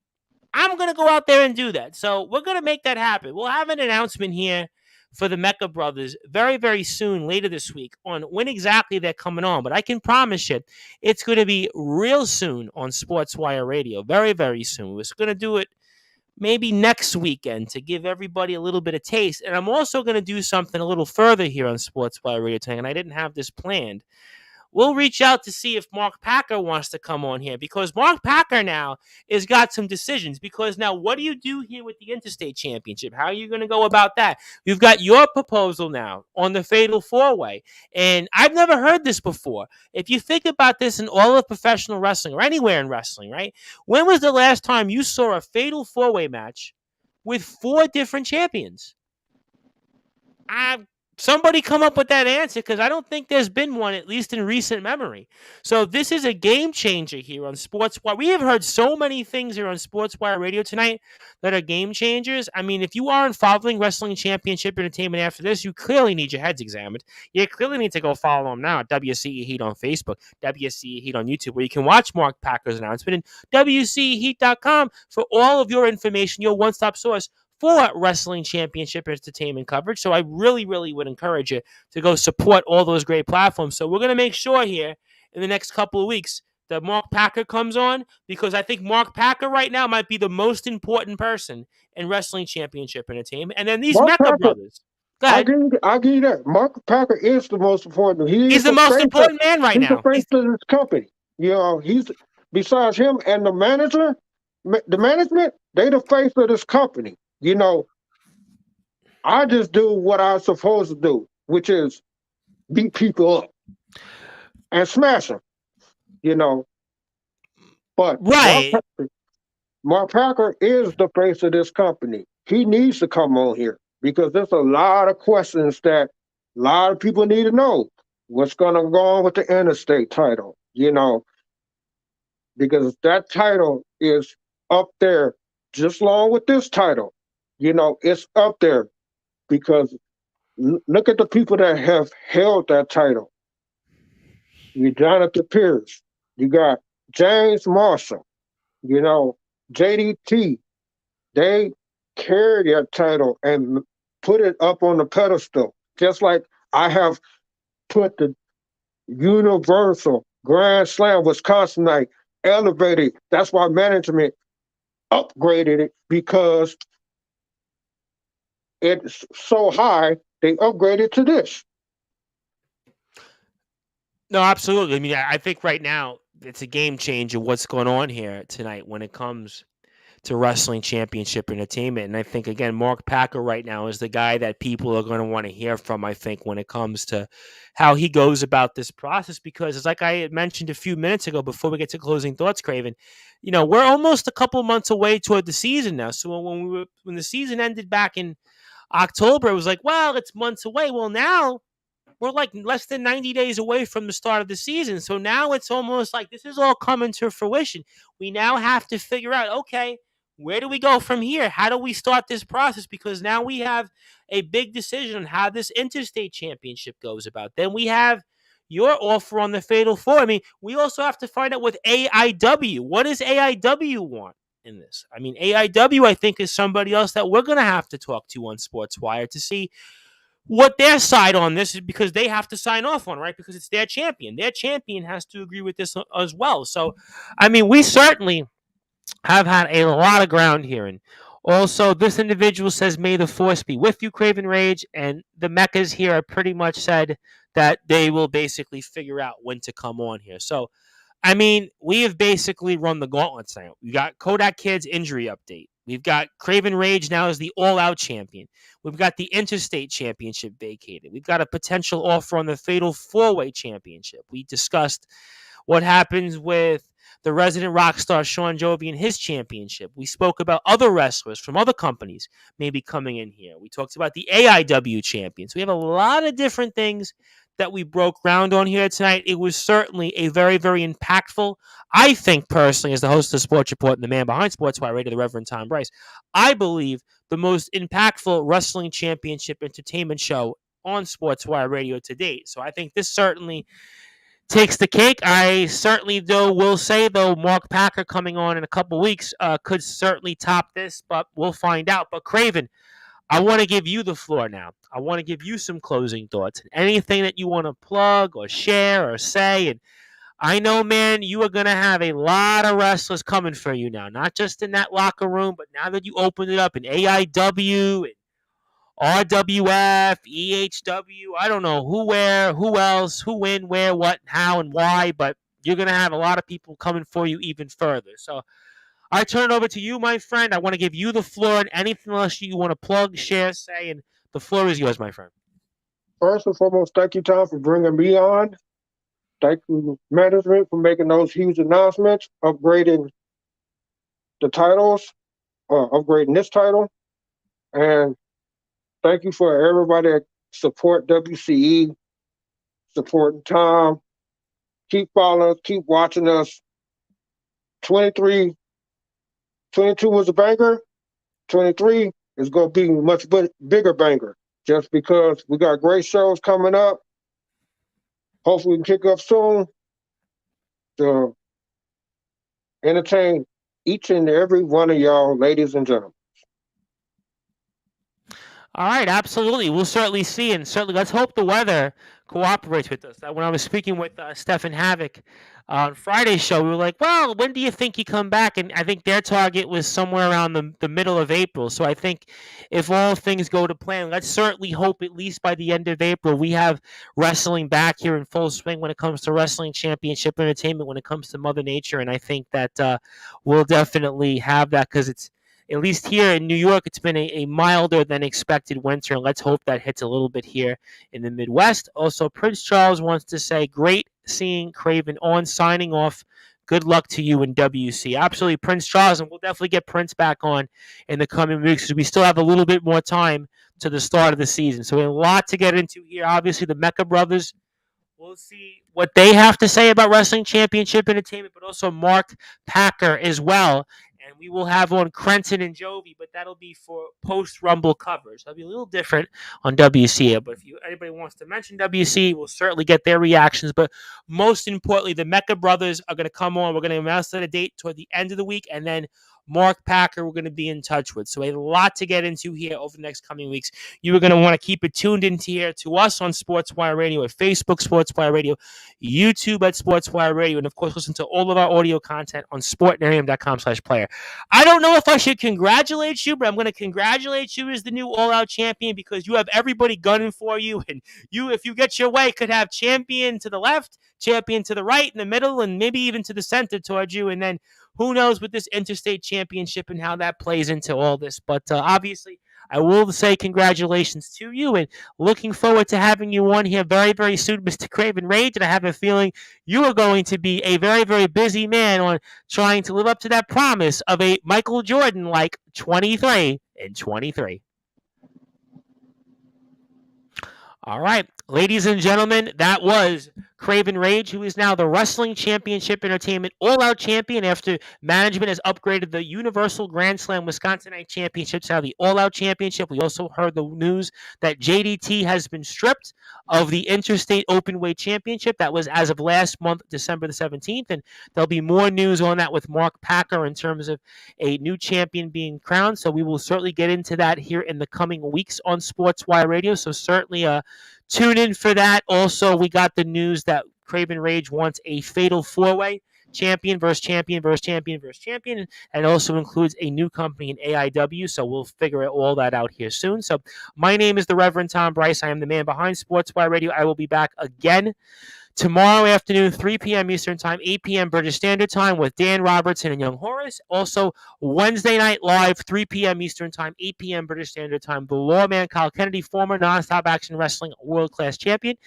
I'm going to go out there and do that. So we're going to make that happen. We'll have an announcement here for the Mecha Brothers very, very soon, later this week, on when exactly they're coming on. But I can promise you, it's going to be real soon on Sportswire Radio. Very, very soon. We're going to do it maybe next weekend to give everybody a little bit of taste. And I'm also going to do something a little further here on Sportswire Radio tonight, and I didn't have this planned. We'll reach out to see if Mark Packer wants to come on here, because Mark Packer now has got some decisions. Because now, what do you do here with the Interstate Championship? How are you going to go about that? You've got your proposal now on the Fatal 4-Way, and I've never heard this before. If you think about this in all of professional wrestling or anywhere in wrestling, right? When was the last time you saw a Fatal 4-Way match with 4 different champions? Somebody come up with that answer, because I don't think there's been one, at least in recent memory. So this is a game changer here on Sportswire. We have heard so many things here on Sportswire Radio tonight that are game changers. I mean, if you aren't following Wrestling Championship Entertainment after this, you clearly need your heads examined. You clearly need to go follow them now at WCE Heat on Facebook, WCE Heat on YouTube, where you can watch Mark Packer's announcement, and WCEHeat.com for all of your information, your one-stop source for Wrestling Championship Entertainment coverage. So I really, really would encourage you to go support all those great platforms. So we're going to make sure here in the next couple of weeks that Mark Packer comes on, because I think Mark Packer right now might be the most important person in Wrestling Championship Entertainment. And then these Mecha Brothers. Go ahead. I'll give you that. Mark Packer is the most important. He's the most important man right now. He's the face of this company. You know, he's, besides him and the management, they the face of this company. You know, I just do what I'm supposed to do, which is beat people up. and smash him, you know. But Right. Mark Packer is the face of this company. He needs to come on here because there's a lot of questions that a lot of people need to know. What's going to go on with the interstate title, you know, because that title is up there just along with this title. You know, it's up there because look at the people that have held that title. You Jonathan Pierce, you got James Marshall, you know, JDT. They carried that title and put it up on the pedestal, just like I have put the Universal Grand Slam Wisconsinite elevated. That's why management upgraded it because it's so high. They upgraded to this. No, absolutely. I mean, I think right now it's a game changer what's going on here tonight when it comes to wrestling championship entertainment. And I think, again, Mark Packer right now is the guy that people are going to want to hear from, I think, when it comes to how he goes about this process. Because it's like I had mentioned a few minutes ago before we get to closing thoughts, Craven, you know, we're almost a couple months away toward the season now. So when the season ended back in October, it was like, well, it's months away. Well, now we're like less than 90 days away from the start of the season. So now it's almost like this is all coming to fruition. We now have to figure out, okay, where do we go from here? How do we start this process? Because now we have a big decision on how this interstate championship goes about. Then we have your offer on the Fatal Four. I mean, we also have to find out with AIW. What does AIW want in this? I mean, AIW, I think, is somebody else that we're going to have to talk to on Sportswire to see what their side on this is, because they have to sign off on, right? Because it's their champion. Their champion has to agree with this as well. So, I mean, we certainly have had a lot of ground here. And also, this individual says, may the force be with you, Craven Rage. And the Mechas here are pretty much said that they will basically figure out when to come on here. So, I mean, we have basically run the gauntlet tonight. We got Kodak Kid's injury update. We've got Craven Rage now as the all-out champion. We've got the Interstate Championship vacated. We've got a potential offer on the Fatal 4-Way Championship. We discussed what happens with the resident rock star Sean Jovi and his championship. We spoke about other wrestlers from other companies maybe coming in here. We talked about the AIW champions. We have a lot of different things that we broke ground on here tonight. It was certainly a very, very impactful, I think personally, as the host of the Sports Report and the man behind Sportswire Radio, the Reverend Tom Bryce, I believe the most impactful wrestling championship entertainment show on Sportswire Radio to date. So I think this certainly takes the cake. I certainly, though, will say, though, Mark Packer coming on in a couple weeks could certainly top this, but we'll find out. But Craven, I want to give you the floor now. I want to give you some closing thoughts. Anything that you want to plug or share or say. And I know, man, you are going to have a lot of wrestlers coming for you now, not just in that locker room, but now that you opened it up in AIW and RWF, EHW, I don't know who, where, who else, who, when, where, what, how, and why, but you're going to have a lot of people coming for you even further. So I turn it over to you, my friend. I want to give you the floor and anything else you want to plug, share, say, and the floor is yours, my friend. First and foremost, thank you, Tom, for bringing me on. Thank you, management, for making those huge announcements, upgrading the titles, upgrading this title. And thank you for everybody that support WCE, supporting Tom. Keep following us, keep watching us. 22 was a banger. 23 is going to be a much bigger banger just because we got great shows coming up. Hopefully we can kick up soon to entertain each and every one of y'all, ladies and gentlemen. All right, absolutely. We'll certainly see, and certainly let's hope the weather cooperates with us. When I was speaking with Stefan Havoc on Friday's show, we were like, well, when do you think you come back? And I think their target was somewhere around the middle of April. So I think if all things go to plan, let's certainly hope at least by the end of April we have wrestling back here in full swing when it comes to wrestling championship entertainment, when it comes to Mother Nature. And I think that we'll definitely have that because it's, at least here in New York, it's been a milder than expected winter. And let's hope that hits a little bit here in the Midwest. Also, Prince Charles wants to say, great seeing Craven on, signing off. Good luck to you in WC. Absolutely, Prince Charles, and we'll definitely get Prince back on in the coming weeks because we still have a little bit more time to the start of the season. So we have a lot to get into here. Obviously, the Mecca brothers. We'll see what they have to say about Wrestling Championship Entertainment, but also Mark Packer as well. And we will have on Crenton and Jovi, but that'll be for post-Rumble coverage. That'll be a little different on WCE. But if anybody wants to mention WCE, we'll certainly get their reactions. But most importantly, the Mecca brothers are going to come on. We're going to announce that a date toward the end of the week, and then Mark Packer we're going to be in touch with. So a lot to get into here over the next coming weeks. You are going to want to keep it tuned into here to us on Sportswire Radio, at Facebook Sportswire Radio, YouTube at Sportswire Radio, and of course listen to all of our audio content on sportnarium.com/player. I don't know if I should congratulate you, but I'm going to congratulate you as the new all-out champion because you have everybody gunning for you, and you, if you get your way, could have champion to the left, champion to the right, in the middle, and maybe even to the center towards you, and then who knows with this interstate championship and how that plays into all this. But obviously, I will say congratulations to you and looking forward to having you on here very, very soon, Mr. Craven Rage. And I have a feeling you are going to be a very, very busy man on trying to live up to that promise of a Michael Jordan like 23 and 23. All right, ladies and gentlemen, that was Craven Rage, who is now the Wrestling Championship Entertainment All-Out Champion after management has upgraded the Universal Grand Slam Wisconsinite Championships now the All-Out Championship. We also heard the news that JDT has been stripped of the Interstate Openweight Championship. That was as of last month, December the 17th, and there'll be more news on that with Mark Packer in terms of a new champion being crowned. So we will certainly get into that here in the coming weeks on Sportswire Radio. So certainly tune in for that. Also, we got the news that Craven Rage wants a fatal four-way, champion versus champion versus champion versus champion, and it also includes a new company in AIW, so we'll figure all that out here soon. So my name is the Reverend Tom Bryce. I am the man behind Sportswire Radio. I will be back again tomorrow afternoon, 3 p.m. Eastern Time, 8 p.m. British Standard Time with Dan Robertson and Young Horace. Also, Wednesday night live, 3 p.m. Eastern Time, 8 p.m. British Standard Time. The Lawman Kyle Kennedy, former Nonstop Action Wrestling world-class champion.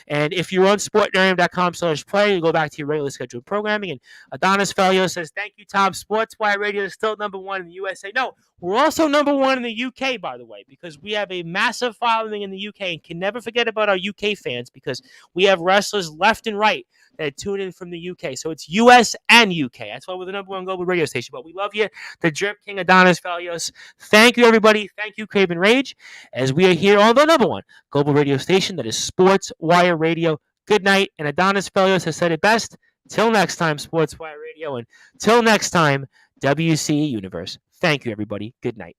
And if you're on sportnarium.com/play, you go back to your regularly scheduled programming. And Adonis Felio says, thank you, Tom. Sportswire Radio is still number one in the USA. No, we're also number one in the UK, by the way, because we have a massive following in the UK and can never forget about our UK fans because we have wrestlers left and right that tune in from the UK. So it's US and UK. That's why we're the number one global radio station. But we love you, the Drip King Adonis Valios. Thank you, everybody. Thank you, Craven Rage, as we are here on the number one global radio station that is Sportswire Radio. Good night. And Adonis Valios has said it best. Till next time, Sportswire Radio. And till next time, WCE Universe. Thank you, everybody. Good night.